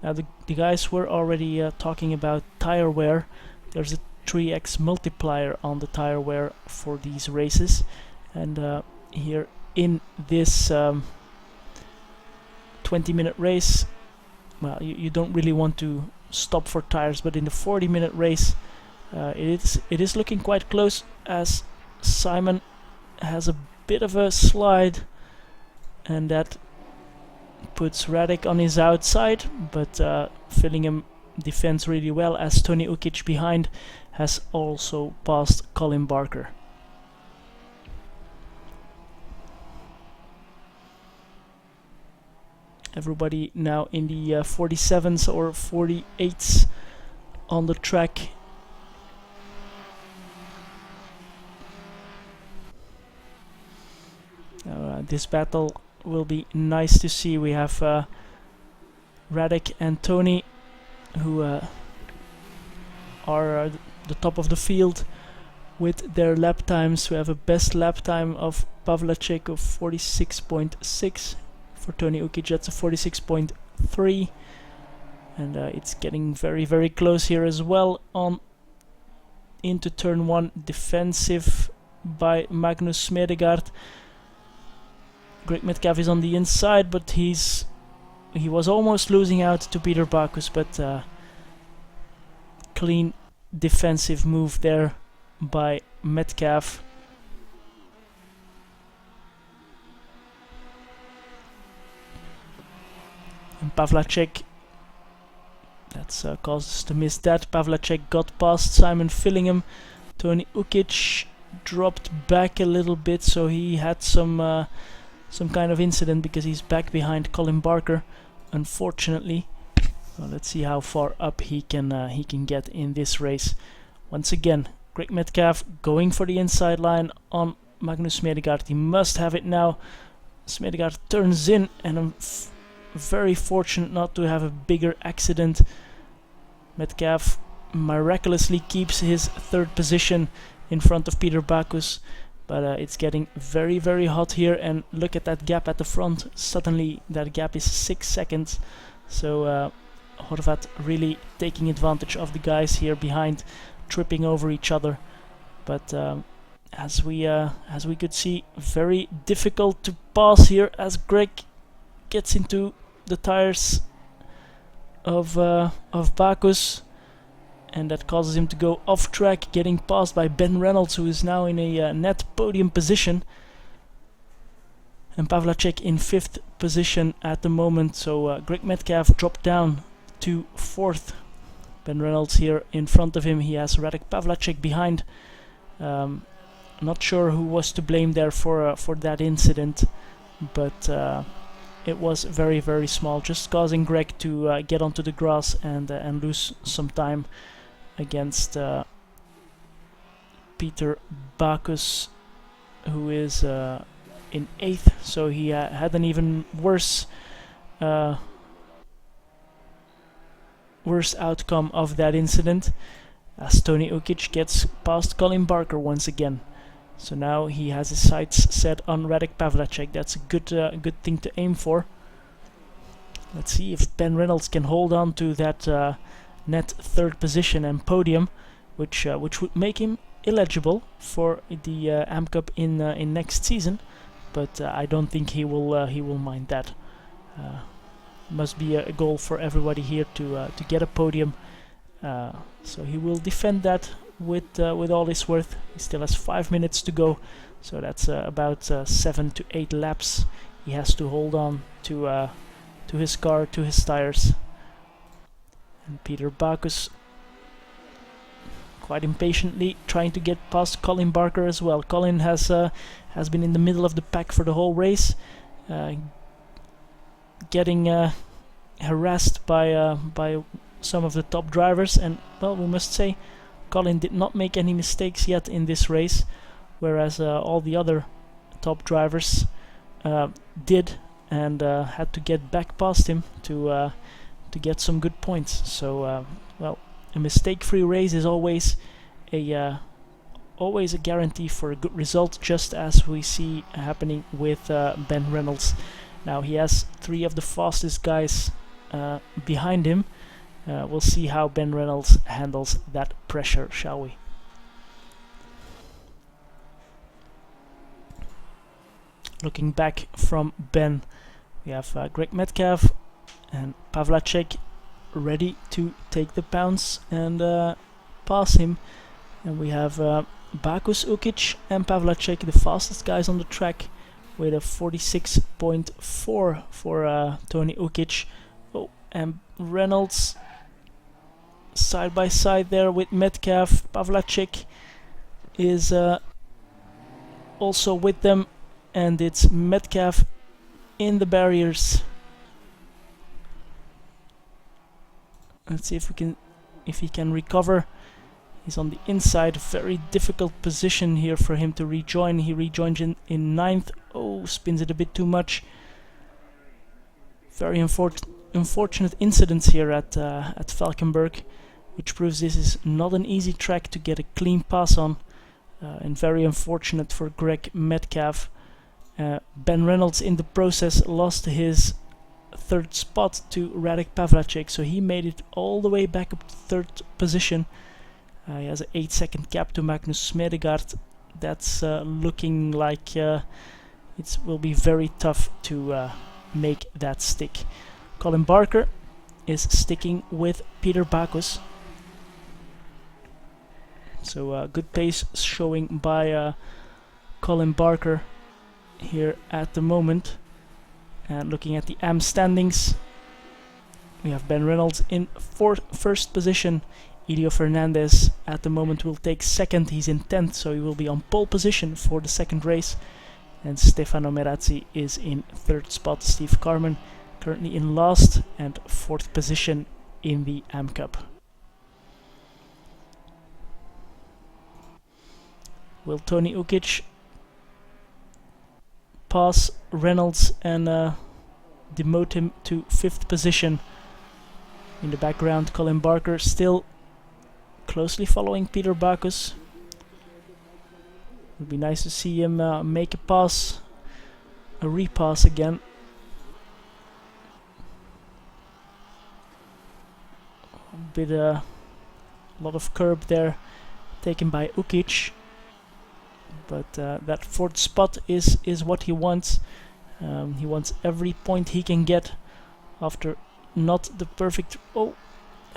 Now the guys were already talking about tire wear. There's a 3x multiplier on the tire wear for these races. And here in this 20-minute race, well, you don't really want to stop for tires, but in the 40-minute race, it is looking quite close as Simon has a bit of a slide, and that puts Radek on his outside, but Fillingham defends really well as Tony Ukic behind has also passed Colin Barker. Everybody now in the 47s or 48s on the track. This battle will be nice to see. We have Radek and Tony, who are the top of the field with their lap times. We have a best lap time of Pavlacek of 46.6. For Tony Ukic, that's a 46.3. And it's getting very, very close here as well on into turn 1. Defensive by Magnus Smedegaard. Greg Metcalf is on the inside, but he was almost losing out to Peter Backus, but clean defensive move there by Metcalf. And Pavlacek, that's caused us to miss that. Pavlacek got past Simon Fillingham. Tony Ukic dropped back a little bit, so he had some kind of incident because he's back behind Colin Barker, unfortunately. Well, let's see how far up he can get in this race. Once again, Greg Metcalf going for the inside line on Magnus Smedegaard. He must have it now. Smedegaard turns in, and I'm very fortunate not to have a bigger accident. Metcalf miraculously keeps his third position in front of Peter Backus. But it's getting very, very hot here, and look at that gap at the front. Suddenly that gap is 6 seconds. So Horvat really taking advantage of the guys here behind, tripping over each other. But as we could see, very difficult to pass here as Greg gets into the tires of Backus. And that causes him to go off track, getting passed by Ben Reynolds, who is now in a net podium position. And Pavlacek in 5th position at the moment, so Greg Metcalf dropped down to 4th. Ben Reynolds here in front of him, he has Radek Pavlacek behind. Not sure who was to blame there for that incident, but it was very, very small, just causing Greg to get onto the grass and lose some time against Peter Backus, who is in 8th, so he had an even worse outcome of that incident, as Tony Ukic gets past Colin Barker once again. So now he has his sights set on Radek Pavlacek. That's a good thing to aim for. Let's see if Ben Reynolds can hold on to that net third position and podium, which would make him eligible for the AM Cup in next season. But I don't think he will mind that. Must be a goal for everybody here to get a podium. So he will defend that with all his worth. He still has 5 minutes to go, so that's about 7 to 8 laps. He has to hold on to his car, to his tires. And Peter Bacchus quite impatiently trying to get past Colin Barker as well. Colin has been in the middle of the pack for the whole race, getting harassed by some of the top drivers, and well, we must say Colin did not make any mistakes yet in this race, whereas all the other top drivers did, and had to get back past him to get some good points. So well, a mistake-free race is always a guarantee for a good result, just as we see happening with Ben Reynolds. Now he has 3 of the fastest guys behind him. We'll see how Ben Reynolds handles that pressure, shall we? Looking back from Ben, we have Greg Metcalf and Pavlacek ready to take the pounce and pass him. And we have Bacchus, Ukic and Pavlacek, the fastest guys on the track, with a 46.4 for Tony Ukic. Oh, and Reynolds side by side there with Metcalf. Pavlacek is also with them, and it's Metcalf in the barriers. Let's see if he can recover. He's on the inside. Very difficult position here for him to rejoin. He rejoins in 9th. Oh, spins it a bit too much. Very unfortunate incidents here at Falkenberg, which proves this is not an easy track to get a clean pass on, and very unfortunate for Greg Metcalf. Ben Reynolds in the process lost his 3rd spot to Radek Pavlacek, so he made it all the way back up to 3rd position. He has an 8-second gap to Magnus Smedegaard. That's looking like it will be very tough to make that stick. Colin Barker is sticking with Peter Bacchus. So good pace showing by Colin Barker here at the moment. And looking at the AM standings, we have Ben Reynolds in 1st position. Elio Fernandez at the moment will take 2nd. He's in 10th, so he will be on pole position for the 2nd race. And Stefano Merazzi is in 3rd spot. Steve Carman currently in last and 4th position in the AM Cup. Will Tony Ukic pass Reynolds and demote him to 5th position? In the background, Colin Barker still closely following Peter Bacchus. Would be nice to see him make a pass, a repass again. A lot of curb there taken by Ukic, but that 4th spot is what he wants. He wants every point he can get after not the perfect. Oh,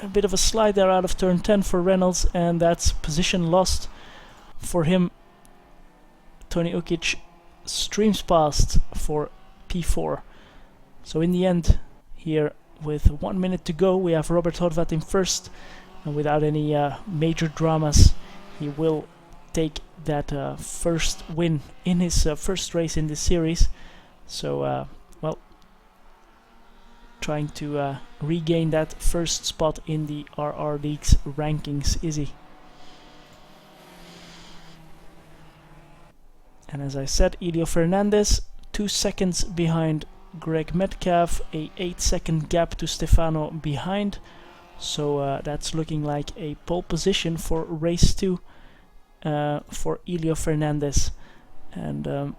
a bit of a slide there out of turn 10 for Reynolds, and that's position lost for him. Tony Ukic streams past for P4. So in the end, here with 1 minute to go, we have Robert Horvat in 1st, and without any major dramas, he will take that 1st win in his 1st race in this series. So well, trying to regain that 1st spot in the RR Leagues rankings is he. And as I said, Elio Fernandez 2 seconds behind Greg Metcalf, a 8-second gap to Stefano behind. So that's looking like a pole position for race 2. for Elio Fernandez, and a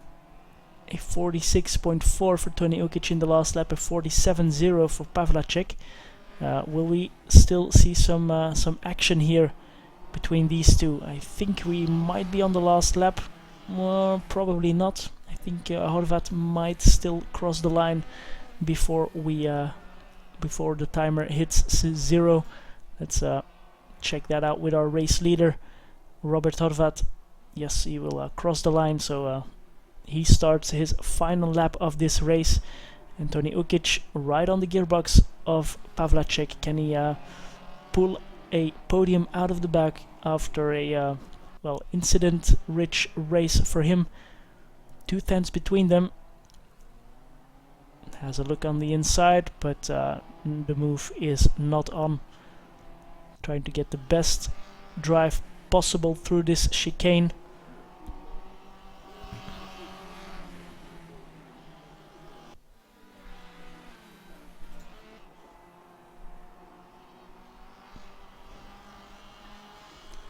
46.4 for Tony Ukic in the last lap, a 47.0 for Pavlacek. Will we still see some action here between these two? I think we might be on the last lap. Probably not. I think Horvat might still cross the line before the timer hits 0. Let's check that out with our race leader, Robert Horvat. Yes, he will cross the line, so he starts his final lap of this race. And Tony Ukic right on the gearbox of Pavlacek. Can he pull a podium out of the bag after a incident-rich race for him? 2 tenths between them. Has a look on the inside, but the move is not on. Trying to get the best drive possible through this chicane.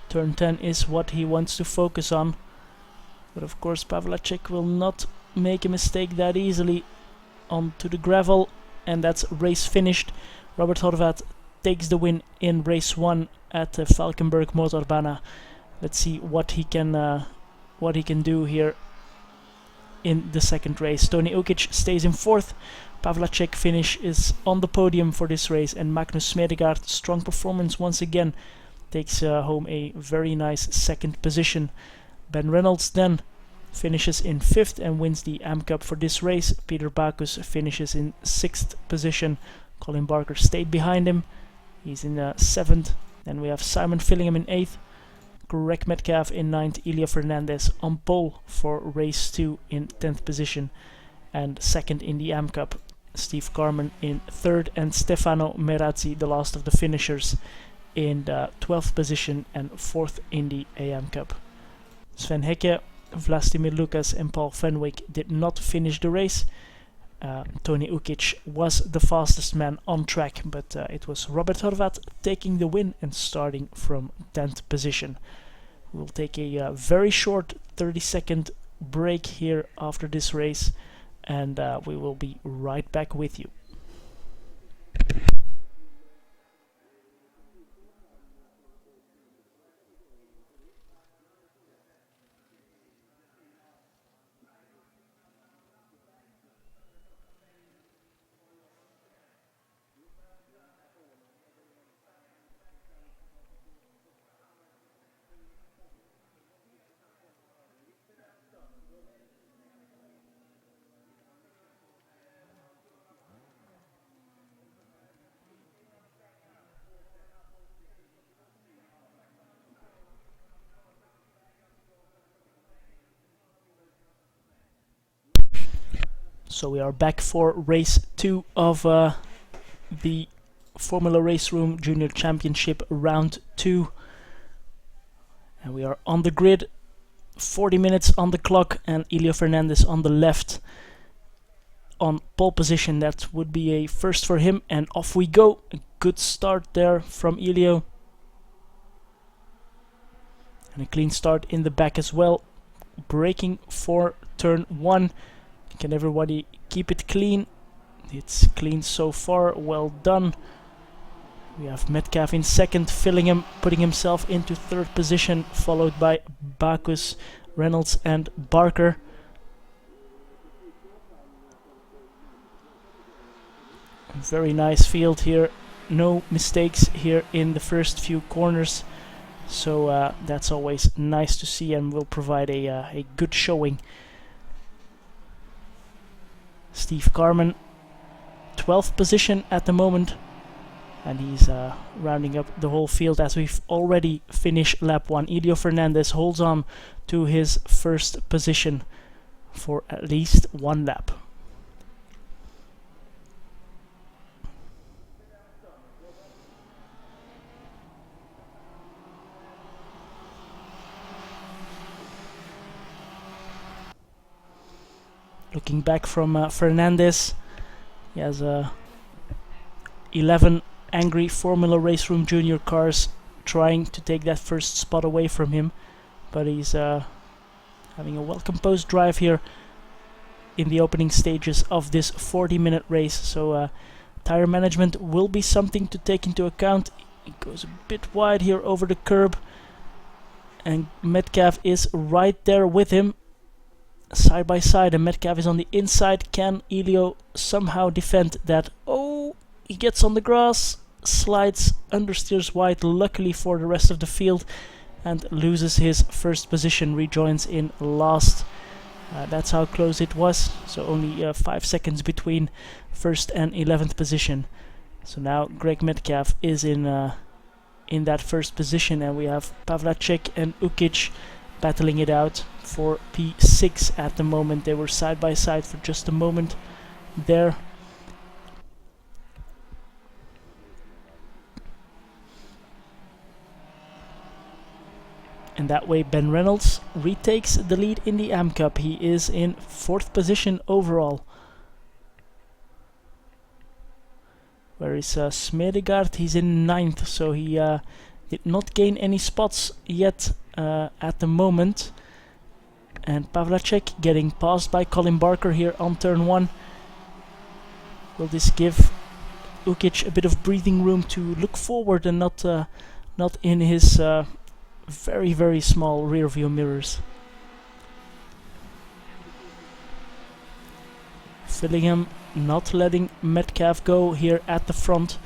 Turn 10 is what he wants to focus on. But of course Pavlacek will not make a mistake that easily. Onto the gravel, and that's race finished. Robert Horvat takes the win in race 1 at the Falkenberg Motorbana. Let's see what he can do here in the second race. Tony Ukic stays in 4th. Pavlacek finish is on the podium for this race, and Magnus Smedegaard, strong performance once again, takes home a very nice 2nd position. Ben Reynolds then finishes in 5th and wins the AM Cup for this race. Peter Bacchus finishes in 6th position. Colin Barker stayed behind him. He's in 7th. Then we have Simon Fillingham in 8th. Greg Metcalf in 9th. Ilya Fernandez on pole for race 2 in 10th position. And 2nd in the AM Cup. Steve Carman in 3rd, and Stefano Merazzi, the last of the finishers, in the 12th position and 4th in the AM Cup. Sven Hecke, Vlastimir Lucas and Paul Fenwick did not finish the race. Tony Ukic was the fastest man on track, but it was Robert Horvat taking the win and starting from 10th position. We'll take a very short 30-second break here after this race, and we will be right back with you. So we are back for race 2 of the Formula Race Room Junior Championship round 2. And we are on the grid, 40 minutes on the clock, and Elio Fernandez on the left on pole position. That would be a first for him, and off we go. A good start there from Elio. And a clean start in the back as well. Braking for turn 1. Can everybody keep it clean? It's clean so far, well done. We have Metcalf in 2nd, Fillingham putting himself into 3rd position, followed by Bacchus, Reynolds and Barker. Very nice field here, no mistakes here in the first few corners, so that's always nice to see and will provide a good showing. Steve Carman, 12th position at the moment, and he's rounding up the whole field as we've already finished lap 1. Elio Fernandez holds on to his first position for at least one lap. Looking back from Fernandez, he has 11 angry Formula Race Room Junior cars trying to take that first spot away from him, but he's having a well-composed drive here in the opening stages of this 40-minute race. So tire management will be something to take into account. It goes a bit wide here over the curb, and Metcalf is right there with him, side by side, and Metcalf is on the inside. Can Elio somehow defend that? Oh, he gets on the grass, slides, understeers wide, luckily for the rest of the field, and loses his first position, rejoins in last. That's how close it was, so only 5 seconds between first and 11th position. So now Greg Metcalf is in that first position, and we have Pavlacek and Ukic battling it out for P6 at the moment. They were side by side for just a moment there. And that way Ben Reynolds retakes the lead in the AM Cup. He is in 4th position overall. Where is Smedegaard? He's in 9th, so he did not gain any spots yet at the moment. And Pavlacek getting passed by Colin Barker here on turn 1. Will this give Ukic a bit of breathing room to look forward and not in his very, very small rear view mirrors? Fillingham not letting Metcalf go here at the front,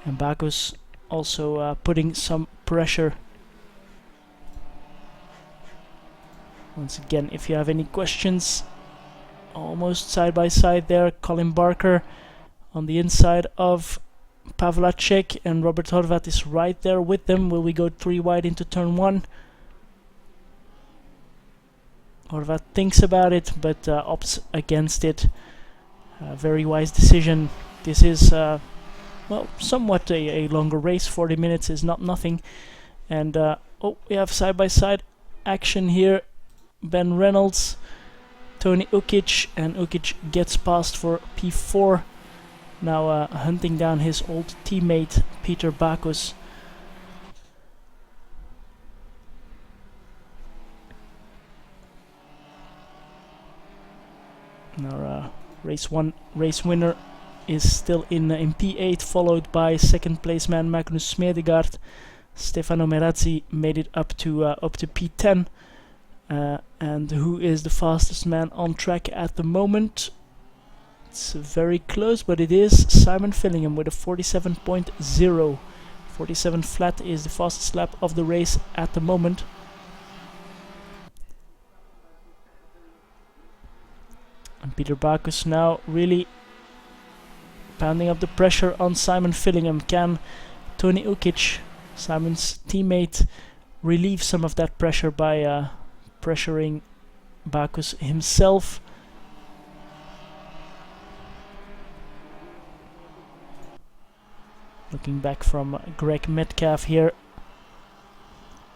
and Bacchus also putting some pressure. Once again, if you have any questions, almost side by side there, Colin Barker on the inside of Pavlacek, and Robert Horvat is right there with them. Will we go 3 wide into turn 1? Horvat thinks about it, but opts against it. Very wise decision. This is, well, somewhat a longer race. 40 minutes is not nothing. And, oh, we have side-by-side action here. Ben Reynolds, Tony Ukic, and Ukic gets past for P4. Now hunting down his old teammate, Peter Bacchus. Our race winner is still in P8, followed by second place man Magnus Smedegaard. Stefano Merazzi made it up to P10. And who is the fastest man on track at the moment? It's very close, but it is Simon Fillingham with a 47.0. 47 flat is the fastest lap of the race at the moment. And Peter Bacchus now really pounding up the pressure on Simon Fillingham. Can Tony Ukic, Simon's teammate, relieve some of that pressure by pressuring Bacchus himself? Looking back from Greg Metcalf here.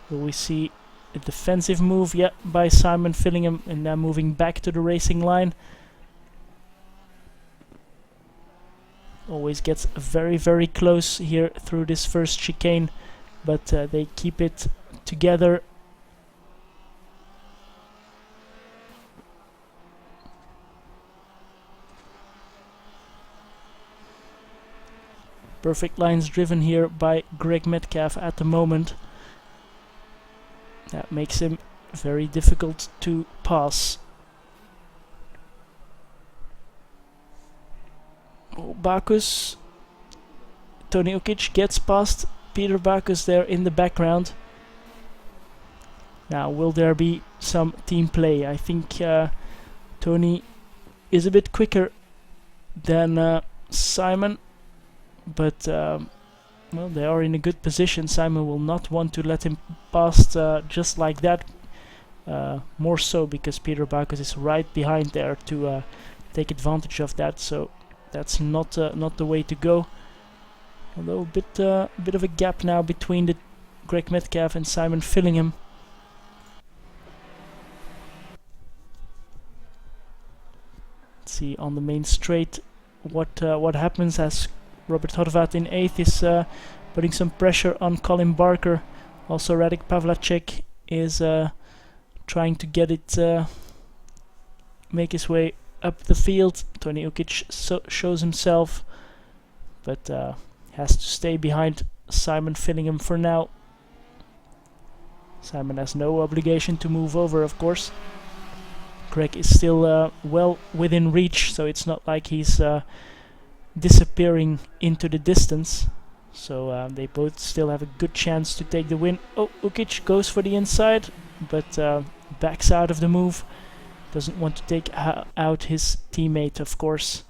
Will we see a defensive move? Yeah, by Simon Fillingham, and now moving back to the racing line. Always gets very, very close here through this first chicane, but they keep it together. Perfect lines driven here by Greg Metcalf at the moment. That makes him very difficult to pass. Oh, Bacchus. Tony Ukic gets past Peter Bacchus there in the background. Now, will there be some team play? I think Tony is a bit quicker than Simon. But, well, they are in a good position. Simon will not want to let him pass just like that. More so because Peter Bacchus is right behind there to take advantage of that. So that's not the way to go. Although a bit of a gap now between the Greg Metcalf and Simon Fillingham. Let's see on the main straight what happens as Robert Horvat in 8th is putting some pressure on Colin Barker. Also Radek Pavlacek is trying to get it, make his way up the field. Tony Ukic shows himself, but has to stay behind Simon Fillingham for now. Simon has no obligation to move over, of course. Greg is still well within reach, so it's not like he's disappearing into the distance. So they both still have a good chance to take the win. Oh, Ukic goes for the inside, but backs out of the move. Doesn't want to take out his teammate, of course.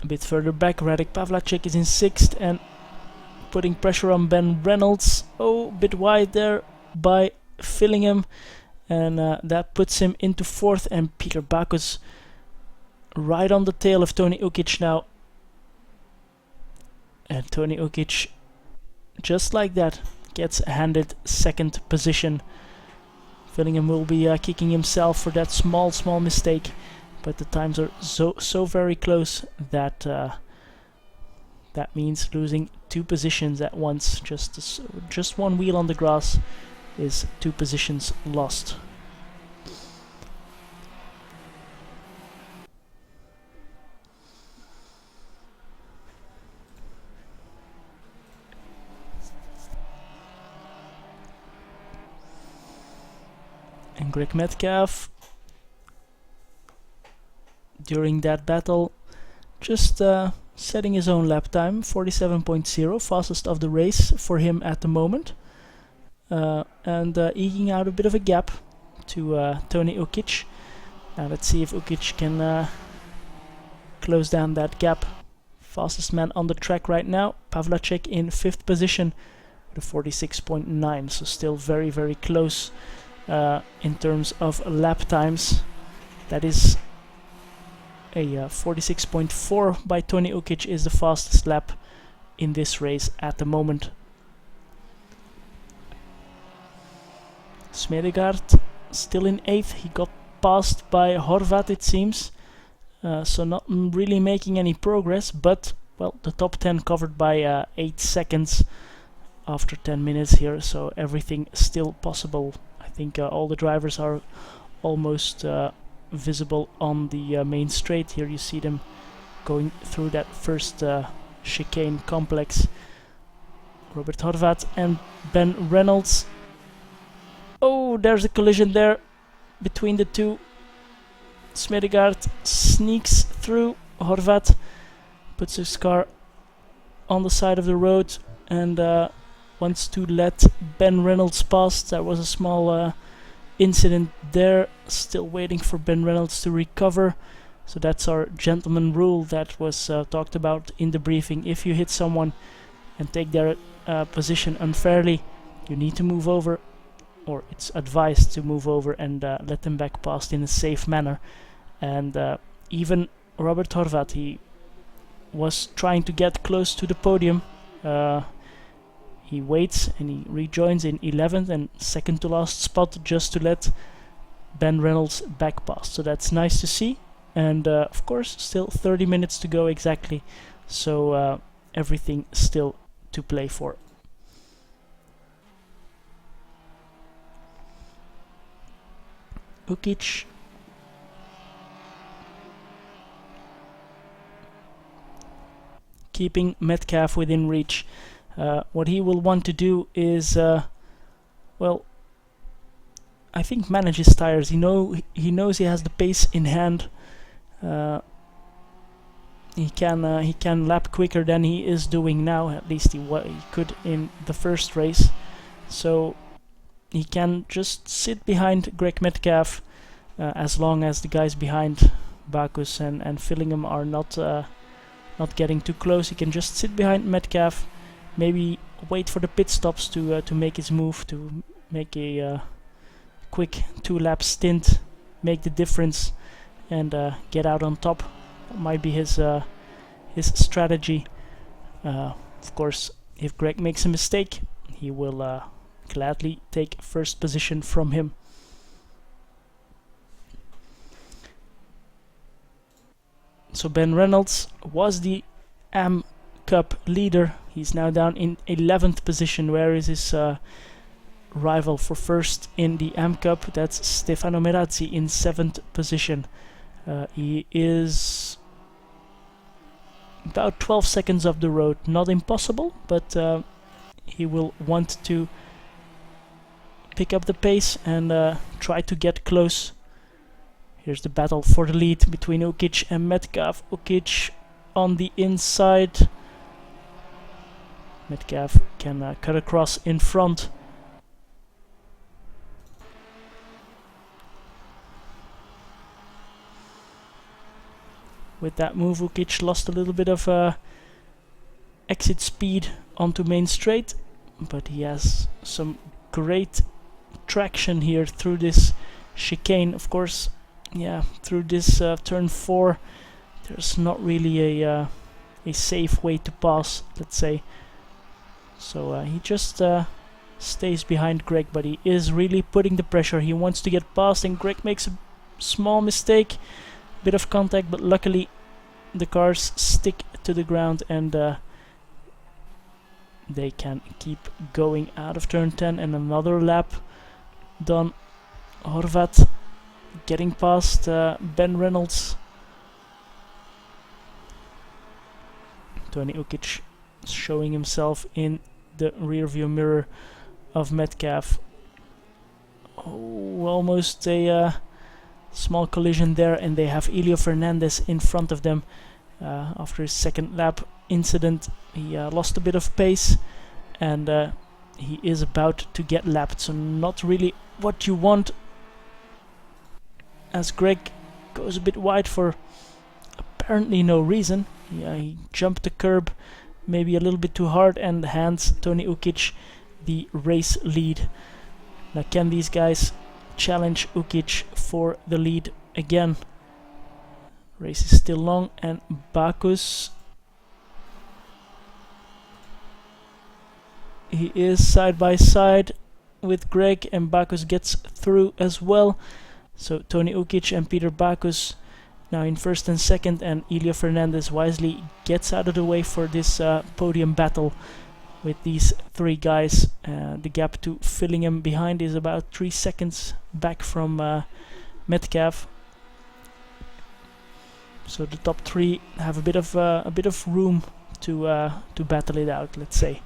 A bit further back, Radek Pavlacek is in 6th and putting pressure on Ben Reynolds. Oh, a bit wide there by Fillingham, and that puts him into 4th, and Peter Bacchus right on the tail of Tony Ukic now. And Tony Ukic, just like that, gets handed 2nd position. Fillingham will be kicking himself for that small mistake, but the times are so very close that that means losing 2 positions at once. Just one wheel on the grass is 2 positions lost. And Greg Metcalf, during that battle, just setting his own lap time, 47.0, fastest of the race for him at the moment, and eking out a bit of a gap to Tony Ukic. Now let's see if Ukic can close down that gap. Fastest man on the track right now, Pavlacek in 5th position with a 46.9, so still very very close in terms of lap times. That is a 46.4 by Tony Ukic is the fastest lap in this race at the moment. Smedegaard still in 8th. He got passed by Horvat, it seems, so not really making any progress, but well, the top 10 covered by 8 seconds after 10 minutes here, so everything still possible. I think all the drivers are almost visible on the main straight. Here you see them going through that first chicane complex. Robert Horvat and Ben Reynolds. Oh, there's a collision there between the two. Smedegaard sneaks through. Horvat puts his car on the side of the road and wants to let Ben Reynolds pass. There was a small incident there. Still waiting for Ben Reynolds to recover. So that's our gentleman rule that was talked about in the briefing. If you hit someone and take their position unfairly, you need to move over, or it's advised to move over and let them back past in a safe manner. And even Robert Horvat, he was trying to get close to the podium. He waits and he rejoins in 11th and second to last spot just to let Ben Reynolds back past. So that's nice to see. And of course, still 30 minutes to go exactly. So everything still to play for. Ukic keeping Metcalf within reach. What he will want to do is, well, I think manage his tires. He knows he has the pace in hand. He can lap quicker than he is doing now. At least he could in the first race. So he can just sit behind Greg Metcalf as long as the guys behind Bacchus and Fillingham are not getting too close. He can just sit behind Metcalf. Maybe wait for the pit stops to make his move, to make a quick 2-lap stint, make the difference, and get out on top. That might be his strategy. Of course, if Greg makes a mistake, he will gladly take first position from him. So Ben Reynolds was the AM Cup leader. He's now down in 11th position. Where is his rival for first in the AM Cup. That's Stefano Merazzi in 7th position. He is about 12 seconds off the road. Not impossible, but he will want to pick up the pace and try to get close. Here's the battle for the lead between Ukic and Metcalf. Ukic on the inside. Metcalf can cut across in front. With that move, Ukic lost a little bit of exit speed onto main straight, but he has some great traction here through this chicane. Of course, yeah, through this turn 4, there's not really a safe way to pass, let's say. So he just stays behind Greg, but he is really putting the pressure. He wants to get past, and Greg makes a small mistake, bit of contact, but luckily the cars stick to the ground and they can keep going out of turn 10. And another lap done. Horvat getting past Ben Reynolds. Tony Ukic showing himself in the rear view mirror of Metcalf. Oh, almost a small collision there, and they have Elio Fernandez in front of them. After his second lap incident, he lost a bit of pace, and he is about to get lapped, so not really what you want, as Greg goes a bit wide for apparently no reason. Yeah, he jumped the curb maybe a little bit too hard and hands Tony Ukic the race lead. Now, can these guys challenge Ukic for the lead again? Race is still long, and Bacchus, he is side by side with Greg, and Bacchus gets through as well. So Tony Ukic and Peter Bacchus now in first and second, and Elio Fernandez wisely gets out of the way for this podium battle with these three guys. The gap to Fillingham behind is about 3 seconds back from Metcalf. So the top three have a bit of room to battle it out, let's say.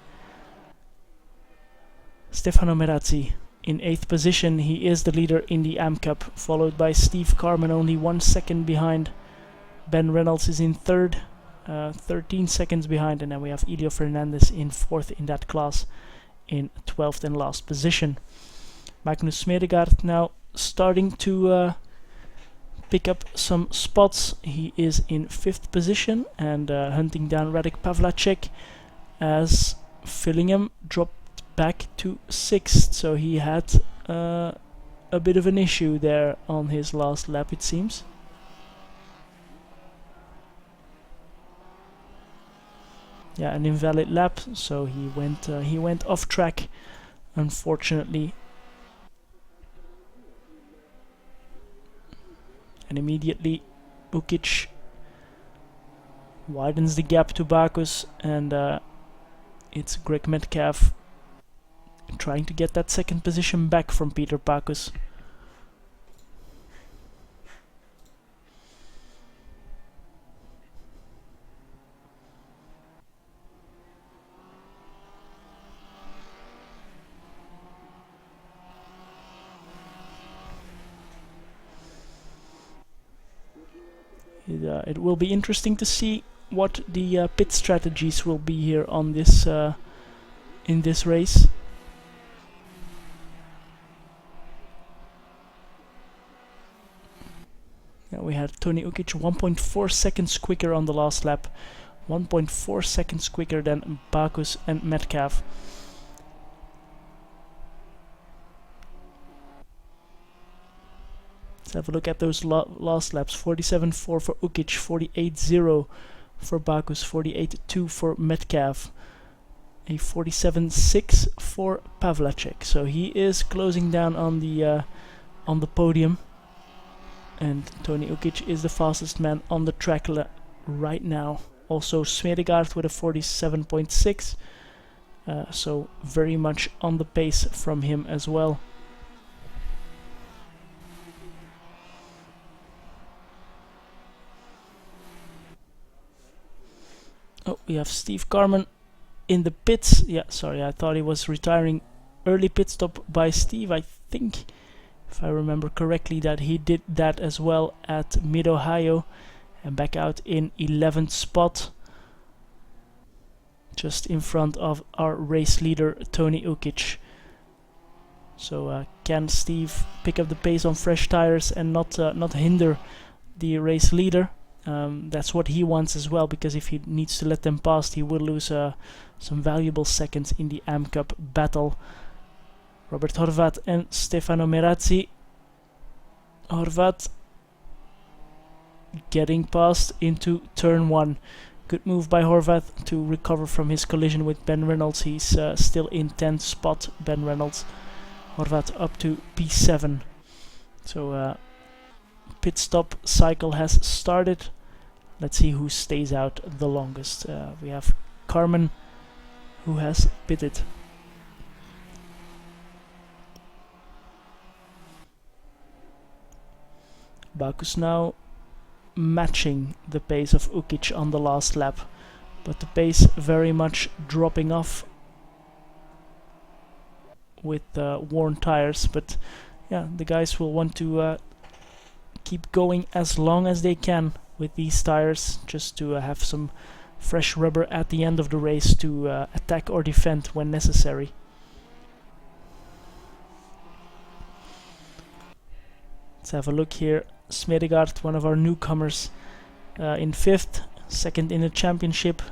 Stefano Merazzi in 8th position. He is the leader in the AM Cup, followed by Steve Carman, only 1 second behind. Ben Reynolds is in 3rd, 13 seconds behind, and then we have Elio Fernandez in 4th in that class, in 12th and last position. Magnus Smedegaard now starting to pick up some spots. He is in 5th position and hunting down Radek Pavlacek, as Fillingham dropped back to 6th, so he had a bit of an issue there on his last lap, it seems. Yeah, an invalid lap, so he went off track, unfortunately. And immediately Ukic widens the gap to Bacchus, and it's Greg Metcalf trying to get that second position back from Peter Bacchus. It will be interesting to see what the pit strategies will be here on this in this race. Yeah, we had Tony Ukic 1.4 seconds quicker on the last lap, 1.4 seconds quicker than Bacchus and Metcalf. Let's have a look at those last laps. 47.4 for Ukic, 48.0 for Bacchus, 48.2 for Metcalf, a 47.6 for Pavlacek. So he is closing down on the podium, and Tony Ukic is the fastest man on the track right now. Also Smedegaard with a 47.6. so very much on the pace from him as well. Oh, we have Steve Carman in the pits. Yeah, sorry, I thought he was retiring. Early pit stop by Steve. I think, if I remember correctly, that he did that as well at Mid-Ohio, and back out in 11th spot, just in front of our race leader Tony Ukic. So can Steve pick up the pace on fresh tires and not hinder the race leader? That's what he wants as well, because if he needs to let them past, he will lose some valuable seconds in the AM Cup battle. Robert Horvat and Stefano Merazzi. Horvat getting past into turn 1. Good move by Horvat to recover from his collision with Ben Reynolds. He's still in 10th spot, Ben Reynolds. Horvat up to P7. So pit stop cycle has started. Let's see who stays out the longest. We have Carmen, who has pitted. Bakus now matching the pace of Ukic on the last lap, but the pace very much dropping off with worn tires. But yeah, the guys will want to keep going as long as they can with these tires, just to have some fresh rubber at the end of the race to attack or defend when necessary. Let's have a look here. Smedegaard, one of our newcomers, in 5th, second in the championship.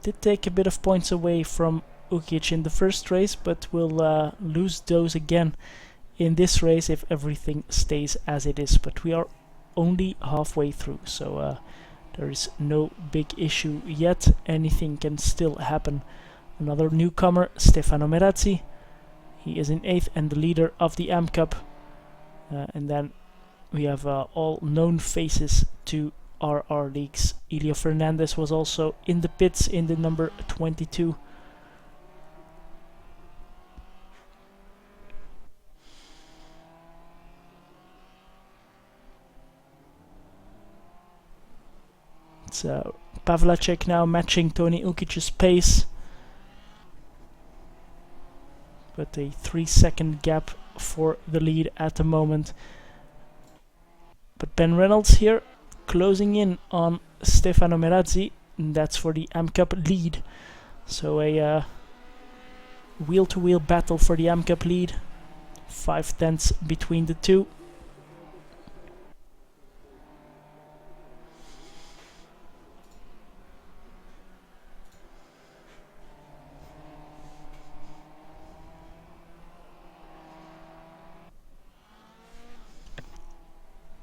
Did take a bit of points away from Ukic in the first race, but will lose those again in this race if everything stays as it is. But we are only halfway through, so there is no big issue yet. Anything can still happen. Another newcomer, Stefano Merazzi. He is in 8th and the leader of the AM Cup. And then we have all known faces to RRLeagues. Elio Fernandez was also in the pits in the number 22. It's Pavlacek now matching Tony Ukic's pace, but a 3-second gap for the lead at the moment. But Ben Reynolds here closing in on Stefano Merazzi, and that's for the AM Cup lead. So a wheel-to-wheel battle for the AM Cup lead. 5 tenths between the two.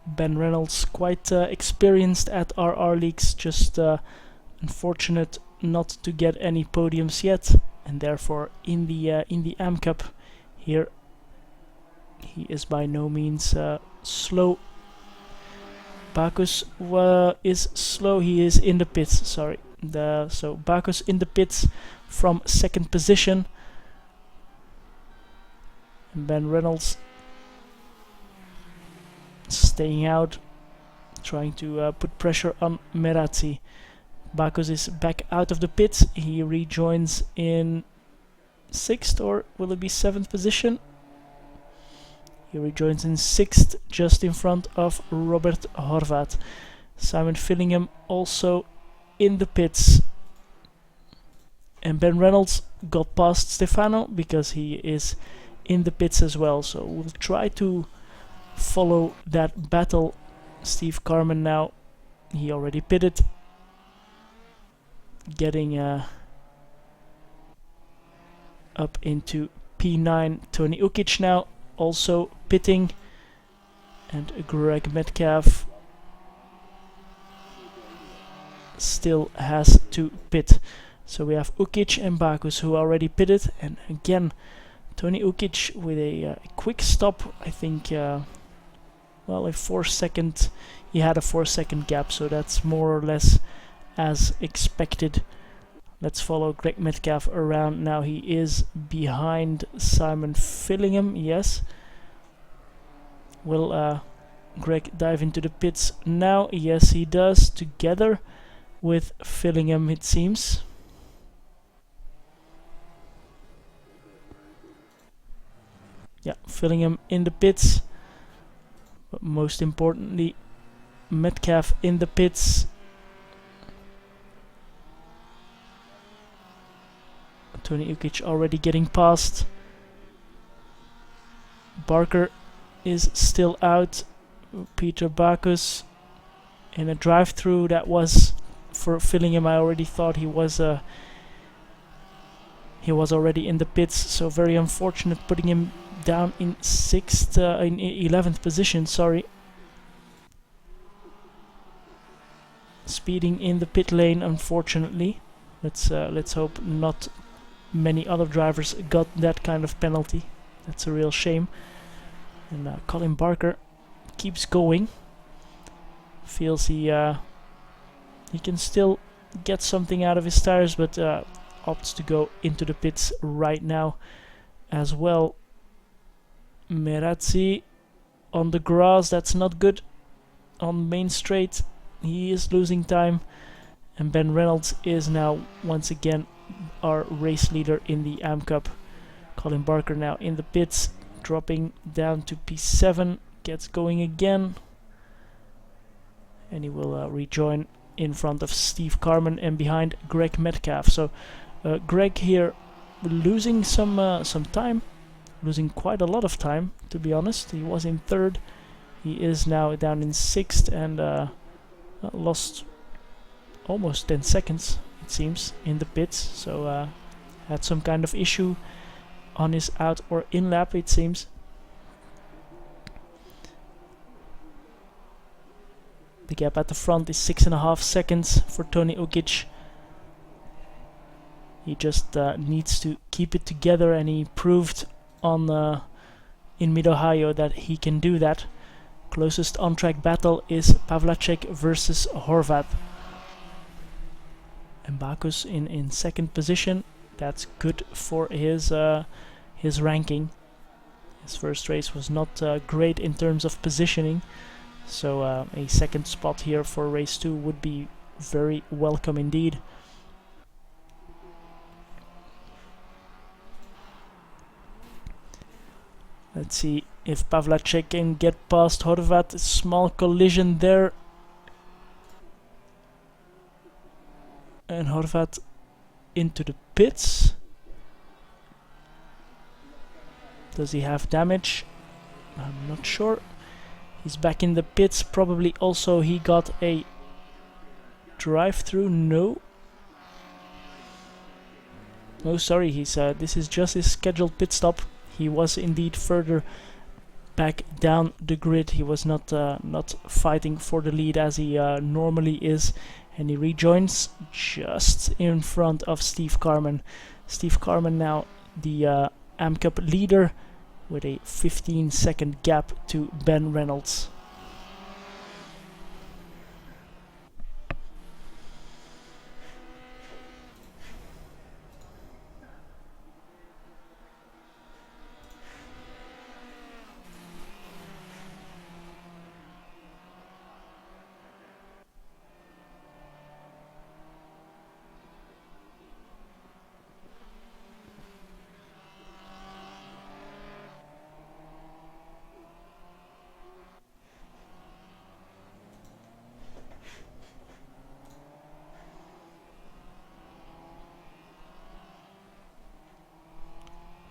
Ben Reynolds quite experienced at RRLeagues, just unfortunate not to get any podiums yet, and therefore in the AM Cup here he is by no means slow. Bakus is slow. He is in the pits. Sorry, so Bakus in the pits from 2nd position, and Ben Reynolds staying out, trying to put pressure on Merazzi. Bakus is back out of the pits. He rejoins in 6th, or will it be 7th position? He rejoins in 6th, just in front of Robert Horvat. Simon Fillingham also in the pits. And Ben Reynolds got past Stefano because he is in the pits as well. So we'll try to follow that battle. Steve Carman now, he already pitted, getting up into P9. Tony Ukic now also pitting, and Greg Metcalf still has to pit. So we have Ukic and Bakus who already pitted, and again Tony Ukic with a quick stop. I think well, a 4-second, he had a 4-second gap, so that's more or less as expected. Let's follow Greg Metcalf around now. He is behind Simon Fillingham, yes. Will Greg dive into the pits now? Yes, he does, together with Fillingham, it seems. Yeah, Fillingham in the pits. But most importantly, Metcalf in the pits. Tony Ukic already getting past. Barker is still out. Peter Bacchus in a drive-through. That was for Fillingham. I already thought he was already in the pits, so very unfortunate, putting him down in 11th position. Sorry. Speeding in the pit lane, unfortunately. Let's hope not many other drivers got that kind of penalty. That's a real shame. And Colin Barker keeps going. Feels he can still get something out of his tires, but opts to go into the pits right now as well. Merazzi on the grass, that's not good. On Main Straight, he is losing time. And Ben Reynolds is now once again our race leader in the AM Cup. Colin Barker now in the pits, dropping down to P7, gets going again. And he will rejoin in front of Steve Carman and behind Greg Metcalf. So Greg here losing some time, losing quite a lot of time, to be honest. He was in 3rd, he is now down in 6th, and lost almost 10 seconds, it seems, in the pits. So had some kind of issue on his out or in lap, it seems. The gap at the front is 6.5 seconds for Tony Ukic. He just needs to keep it together, and he proved on in Mid-Ohio that he can do that. Closest on-track battle is Pavlacek versus Horvath. And Bacchus in 2nd position. That's good for his ranking. His first race was not great in terms of positioning. So a 2nd spot here for race 2 would be very welcome indeed. Let's see if Pavlacek can get past Horvath. Small collision there. And Horvath into the pits. Does he have damage? I'm not sure. He's back in the pits. Probably also he got a drive-through. No. Oh, sorry. This is just his scheduled pit stop. He was indeed further back down the grid. He was not fighting for the lead as he normally is, and he rejoins just in front of Steve Carman. Steve Carman now the AM Cup leader with a 15-second gap to Ben Reynolds.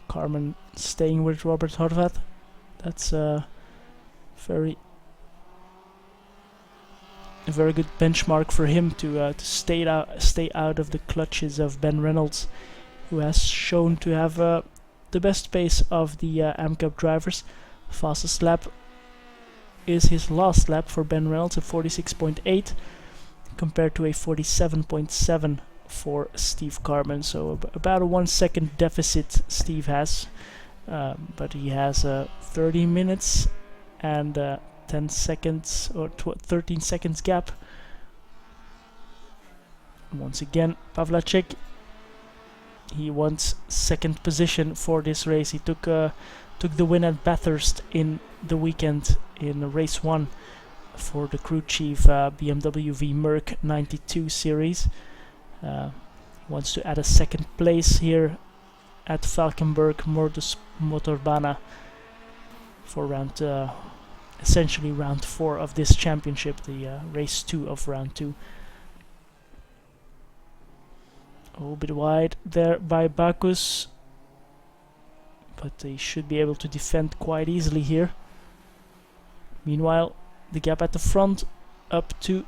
Carman staying with Robert Horvath. That's a very good benchmark for him to stay out of the clutches of Ben Reynolds, who has shown to have the best pace of the AM Cup drivers. Fastest lap is his last lap for Ben Reynolds, a 46.8 compared to a 47.7 for Steve Carman. So about a 1 second deficit Steve has, but he has 30 minutes and 10 seconds or 13 seconds gap. Once again, Pavlacek He wants second position for this race. He took the win at Bathurst in the weekend in race 1 for the crew chief BMW v Merc 92 series. Wants to add a second place here at Falkenberg Motorbana for essentially round 4 of this championship, the race 2 of round 2. A little bit wide there by Bacchus, but he should be able to defend quite easily here. Meanwhile, the gap at the front up to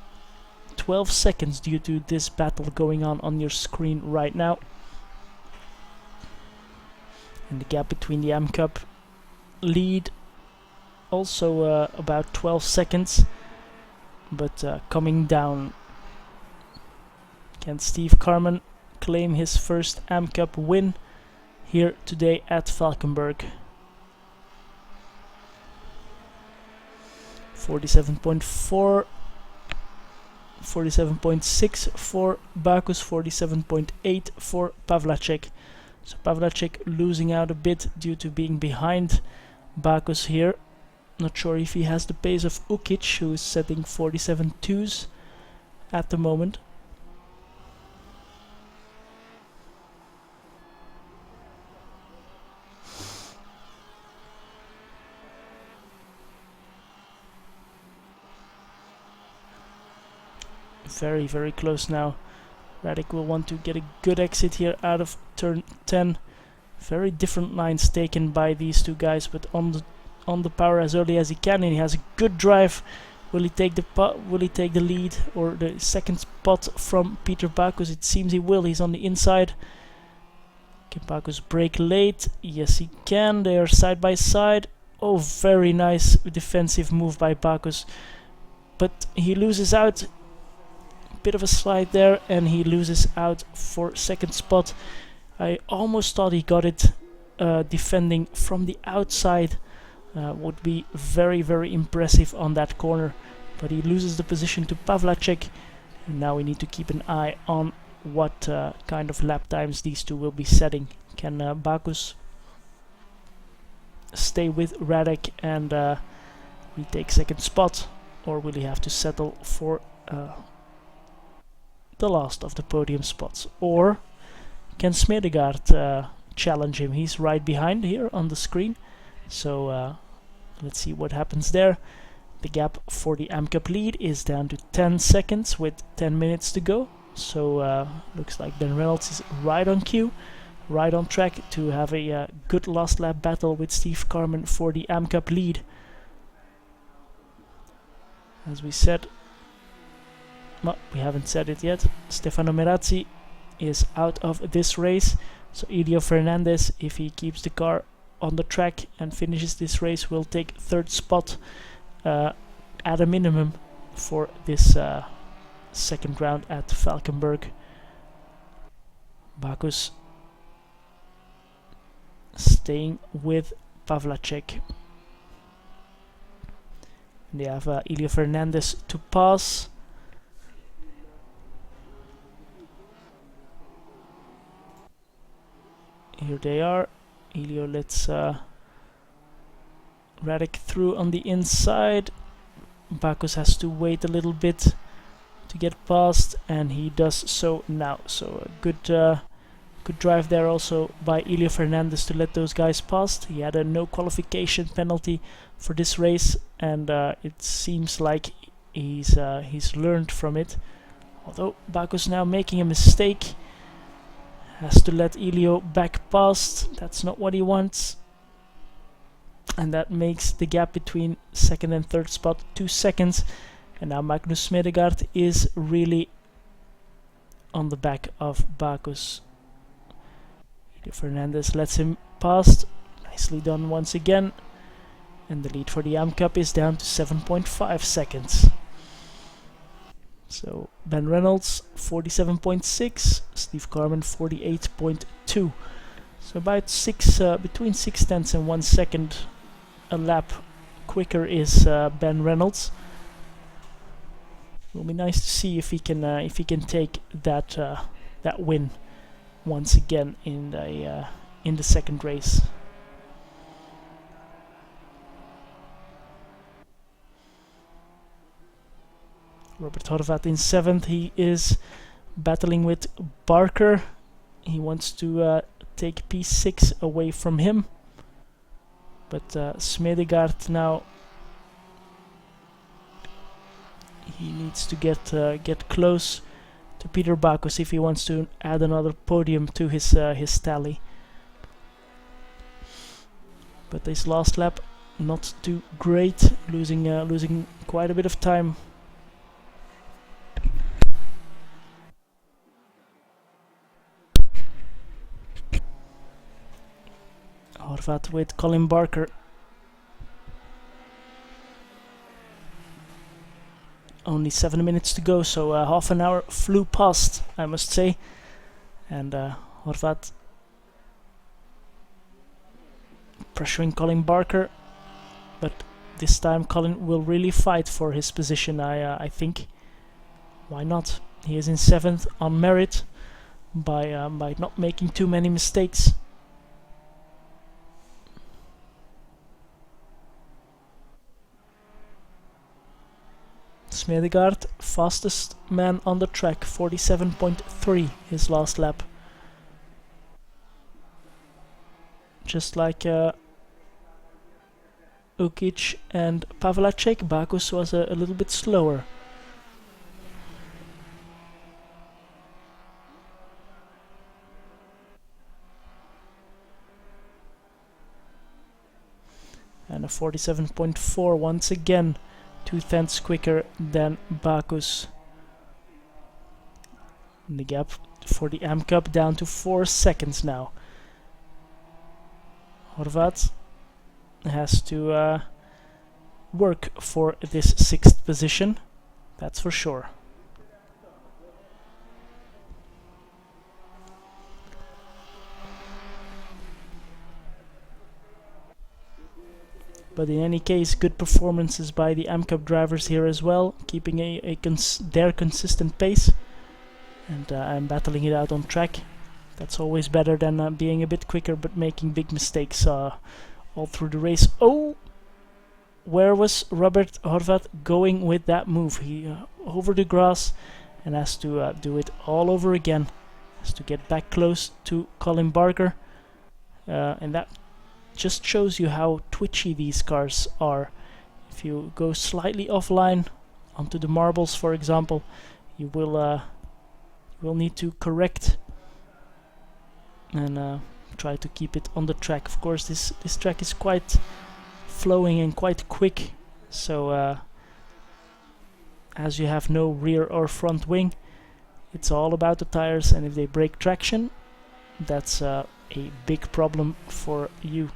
12 seconds due to this battle going on your screen right now. And the gap between the AM Cup lead also about 12 seconds, but coming down. Can Steve Carman claim his first AM Cup win here today at Falkenberg? 47.4, 47.6 for Bacchus, 47.8 for Pavlacek. So Pavlacek losing out a bit due to being behind Bacchus here. Not sure if he has the pace of Ukic, who is setting 47.2s at the moment. Very, very close now. Radek will want to get a good exit here out of turn 10. Very different lines taken by these two guys, but on the power as early as he can, and he has a good drive. Will he take the lead or the second spot from Peter Bacchus? It seems he will. He's on the inside. Can Bacchus brake late? Yes, he can. They are side by side. Oh, very nice defensive move by Bacchus, but he loses out. Bit of a slide there, and he loses out for second spot. I almost thought he got it defending from the outside. Would be very, very impressive on that corner, but he loses the position to Pavlacek, and now we need to keep an eye on what kind of lap times these two will be setting. Can Bacchus stay with Radek and retake second spot, or will he have to settle for the last of the podium spots? Or can Smedegaard challenge him? He's right behind here on the screen, so let's see what happens there. The gap for the AM Cup lead is down to 10 seconds with 10 minutes to go, so looks like Ben Reynolds is right on cue, right on track to have a good last lap battle with Steve Carman for the AM Cup lead. As we said, well, we haven't said it yet, Stefano Merazzi is out of this race, so Elio Fernandez, if he keeps the car on the track and finishes this race, will take third spot at a minimum for this second round at Falkenberg. Bacchus staying with Pavlacek. They have Elio Fernandez to pass. Here they are. Elio lets Radek through on the inside. Bacchus has to wait a little bit to get past, and he does so now. So a good drive there also by Elio Fernandez to let those guys past. He had a no qualification penalty for this race, and it seems like he's learned from it. Although Bacchus now making a mistake. Has to let Elio back past. That's not what he wants. And that makes the gap between second and third spot 2 seconds. And now Magnus Smedegaard is really on the back of Bacchus. Elio Fernandez lets him past. Nicely done once again. And the lead for the AM Cup is down to 7.5 seconds. So Ben Reynolds 47.6, Steve Carman 48.2. So about between 6 tenths and 1 second a lap quicker is Ben Reynolds. Will be nice to see if he can take that win once again in the second race. Robert Horvat in 7th. He is battling with Barker. He wants to take P6 away from him, but Smedegaard now, he needs to get close to Peter Bacchus if he wants to add another podium to his tally. But this last lap, not too great, losing quite a bit of time. Horvat with Colin Barker. Only 7 minutes to go, so half an hour flew past, I must say. And Horvat pressuring Colin Barker, but this time Colin will really fight for his position, I think. Why not? He is in 7th on merit by not making too many mistakes. Smedegaard, fastest man on the track, 47.3 his last lap. Just like Ukic and Pavlacek, Bacchus was a little bit slower. And a 47.4 once again. 2/10 quicker than Bacchus. The gap for the AM Cup down to 4 seconds now. Horvat has to work for this 6th position, that's for sure. But in any case, good performances by the AM Cup drivers here as well, keeping their consistent pace. And I'm battling it out on track. That's always better than being a bit quicker but making big mistakes all through the race. Oh! Where was Robert Horvat going with that move? He over the grass and has to do it all over again. Has to get back close to Colin Barker. And that just shows you how twitchy these cars are. If you go slightly offline onto the marbles, for example, you will need to correct and try to keep it on the track. Of course, this track is quite flowing and quite quick, so as you have no rear or front wing, it's all about the tires, and if they break traction, that's a big problem for you.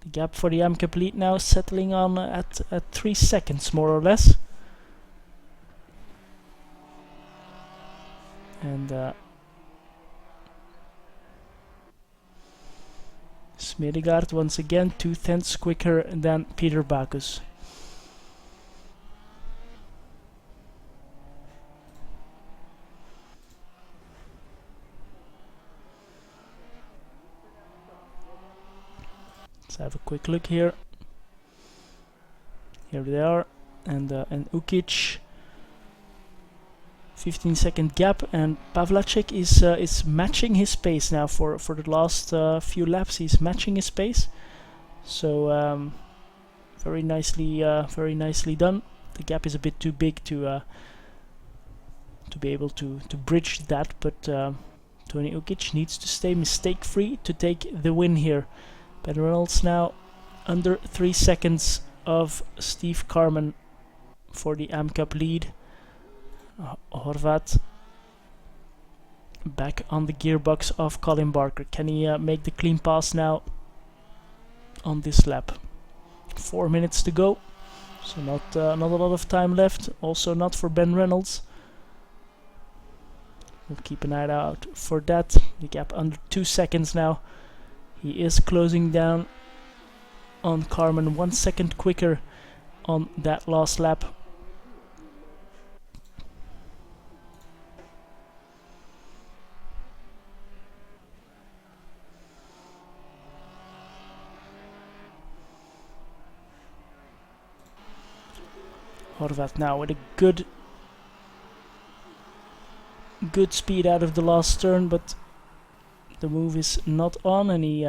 The gap for the AM Cup lead now settling on at 3 seconds more or less. And Smedegaard once again 2/10 quicker than Peter Bacchus. Let's have a quick look here. Here they are, and Ukic, 15-second gap, and Pavlacek is matching his pace now for the last few laps. He's matching his pace, so very nicely done. The gap is a bit too big to be able to bridge that, but Tony Ukic needs to stay mistake-free to take the win here. Ben Reynolds now under 3 seconds of Steve Carman for the AM Cup lead. Horvat back on the gearbox of Colin Barker. Can he make the clean pass now on this lap? 4 minutes to go, so not a lot of time left. Also not for Ben Reynolds. We'll keep an eye out for that. The gap under 2 seconds now. He is closing down on Carman, 1 second quicker on that last lap. Horvath now with a good speed out of the last turn, but the move is not on, and he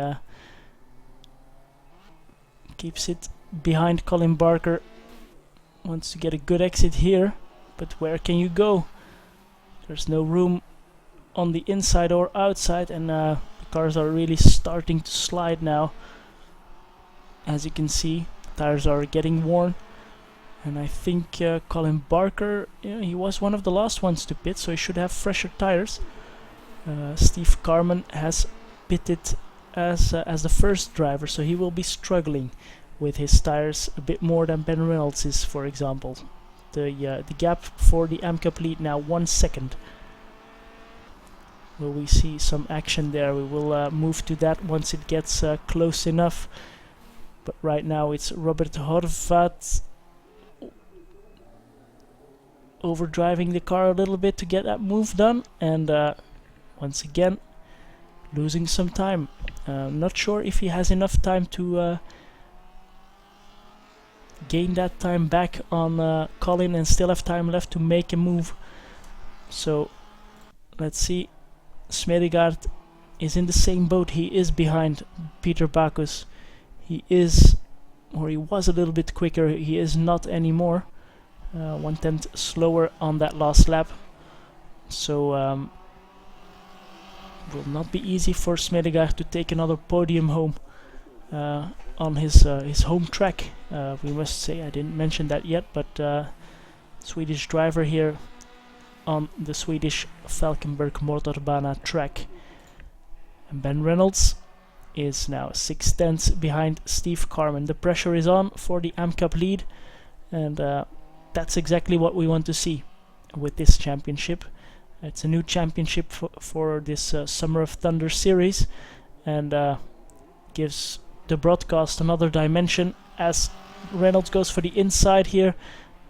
keeps it behind Colin Barker. Wants to get a good exit here, but where can you go? There's no room on the inside or outside, and the cars are really starting to slide now. As you can see, tires are getting worn, and I think Colin Barker, he was one of the last ones to pit, so he should have fresher tires. Steve Carman has pitted as the first driver, so he will be struggling with his tires a bit more than Ben Reynolds is, for example. The gap for the AM Cup lead now 1 second. Will we see some action there? We will move to that once it gets close enough. But right now it's Robert Horvath overdriving the car a little bit to get that move done, and once again losing some time. Not sure if he has enough time to gain that time back on Colin and still have time left to make a move. So let's see. Smedegaard is in the same boat. He is behind Peter Bacchus. He is, or he was a little bit quicker. He is not anymore. 1/10 slower on that last lap. So will not be easy for Smedegaard to take another podium home on his home track. We must say, I didn't mention that yet, but Swedish driver here on the Swedish Falkenberg Motorbana track. And Ben Reynolds is now 6/10 behind Steve Carman. The pressure is on for the AM Cup lead, and that's exactly what we want to see with this championship. It's a new championship for this Summer of Thunder series, and gives the broadcast another dimension as Reynolds goes for the inside here.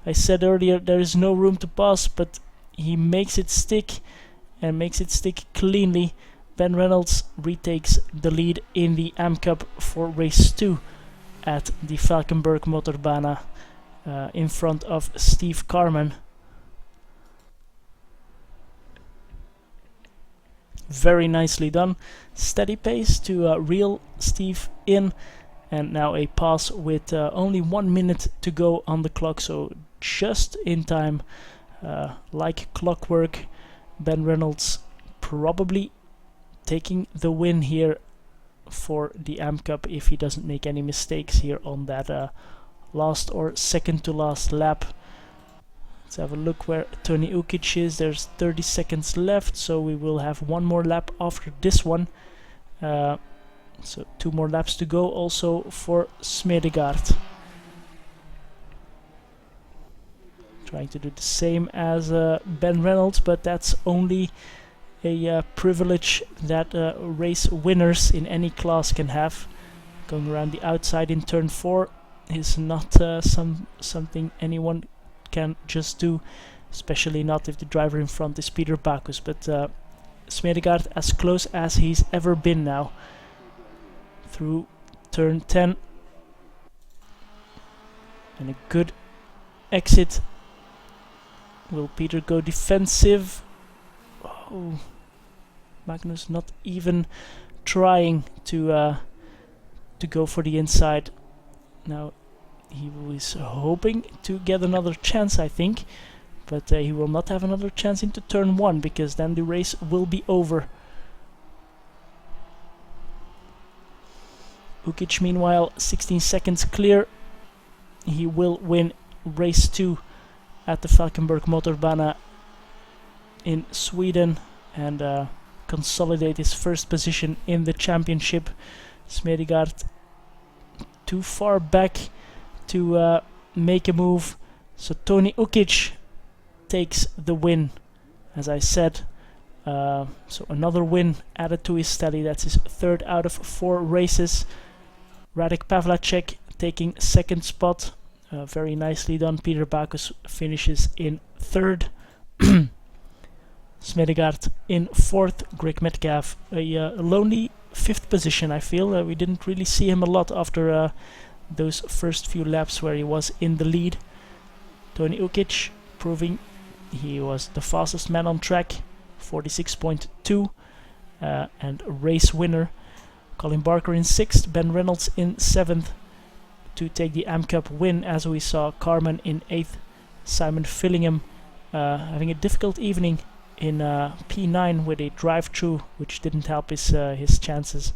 I said earlier there is no room to pass, but he makes it stick, and makes it stick cleanly. Ben Reynolds retakes the lead in the AM Cup for race 2 at the Falkenberg Motorbana in front of Steve Carman. Very nicely done. Steady pace to reel Steve in, and now a pass with only 1 minute to go on the clock, so just in time. Like clockwork, Ben Reynolds probably taking the win here for the AM Cup if he doesn't make any mistakes here on that last or second to last lap. Let's have a look where Tony Ukic is. There's 30 seconds left, so we will have one more lap after this one. So 2 more laps to go also for Smedegaard. Trying to do the same as Ben Reynolds, but that's only a privilege that race winners in any class can have. Going around the outside in turn 4 is not something anyone can just do, especially not if the driver in front is Peter Bacchus. But Smedegaard as close as he's ever been now through turn 10, and a good exit. Will Peter go defensive? Oh, Magnus not even trying to go for the inside. Now he was hoping to get another chance, I think, but he will not have another chance into turn 1, because then the race will be over. Ukic meanwhile 16 seconds clear. He will win race 2 at the Falkenberg Motorbana in Sweden and consolidate his first position in the championship. Smedegaard too far back to make a move, so Tony Ukic takes the win, as I said. So another win added to his tally. That's his 3rd out of 4 races. Radek Pavlacek taking 2nd spot. Very nicely done. Peter Bacchus finishes in 3rd. Smedegaard in 4th. Greg Metcalf a lonely 5th position, I feel. We didn't really see him a lot after those first few laps where he was in the lead. Tony Ukic proving he was the fastest man on track, 46.2, and race winner. Colin Barker in 6th, Ben Reynolds in 7th to take the Am Cup win, as we saw Carmen in 8th, Simon Fillingham having a difficult evening in P9 with a drive-through, which didn't help his chances.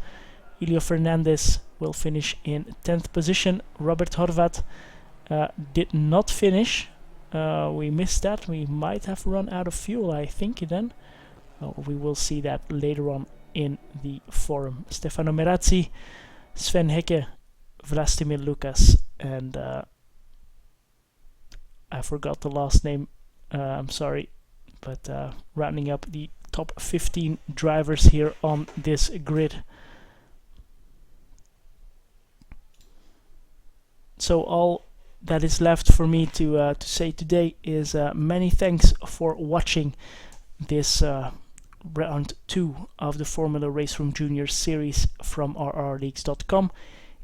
Elio Fernandez will finish in 10th position. Robert Horvat did not finish. We missed that. We might have run out of fuel, I think, then. We will see that later on in the forum. Stefano Merazzi, Sven Hecke, Vlastimir Lucas, and I forgot the last name. I'm sorry, but rounding up the top 15 drivers here on this grid. So all that is left for me to say today is many thanks for watching this round 2 of the Formula Race Room Junior series from RRLeagues.com.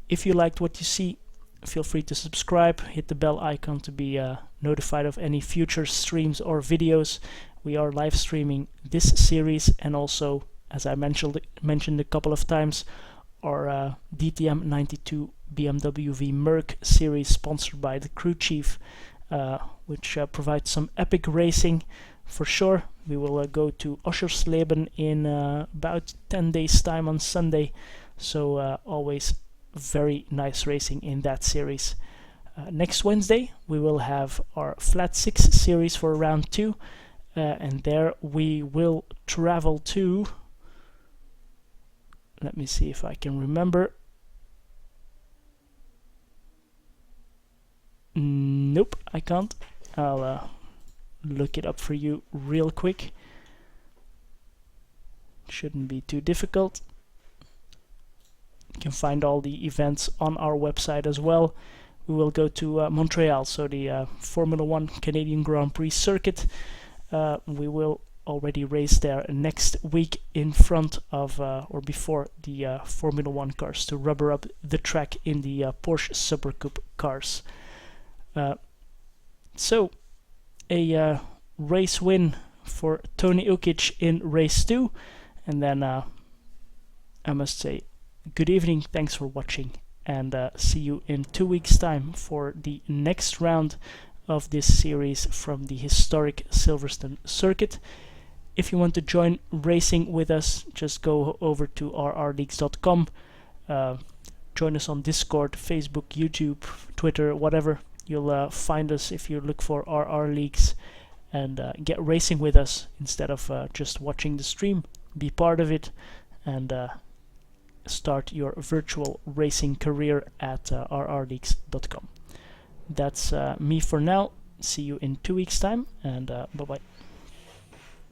If you liked what you see, feel free to subscribe, hit the bell icon to be notified of any future streams or videos. We are live streaming this series, and also, as I mentioned a couple of times, our DTM 92 BMW v Merc series sponsored by the crew chief, which provides some epic racing for sure. We will go to Oschersleben in about 10 days time on Sunday, so always very nice racing in that series. Next Wednesday we will have our Flat 6 series for round 2, and there we will travel to, let me see if I can remember. Nope, I can't. I'll look it up for you real quick. Shouldn't be too difficult. You can find all the events on our website as well. We will go to Montreal, so the Formula 1 Canadian Grand Prix circuit. We will already race there next week in front of or before the Formula 1 cars to rubber up the track in the Porsche Supercoupe cars. So a race win for Tony Ukic in race 2, and then I must say good evening, thanks for watching, and see you in 2 weeks time for the next round of this series from the historic Silverstone circuit. If you want to join racing with us, just go over to rrleagues.com, join us on Discord, Facebook, YouTube, Twitter, whatever. You'll find us if you look for RR Leagues, and get racing with us instead of just watching the stream. Be part of it and start your virtual racing career at rrleagues.com. That's me for now. See you in 2 weeks time, and bye bye.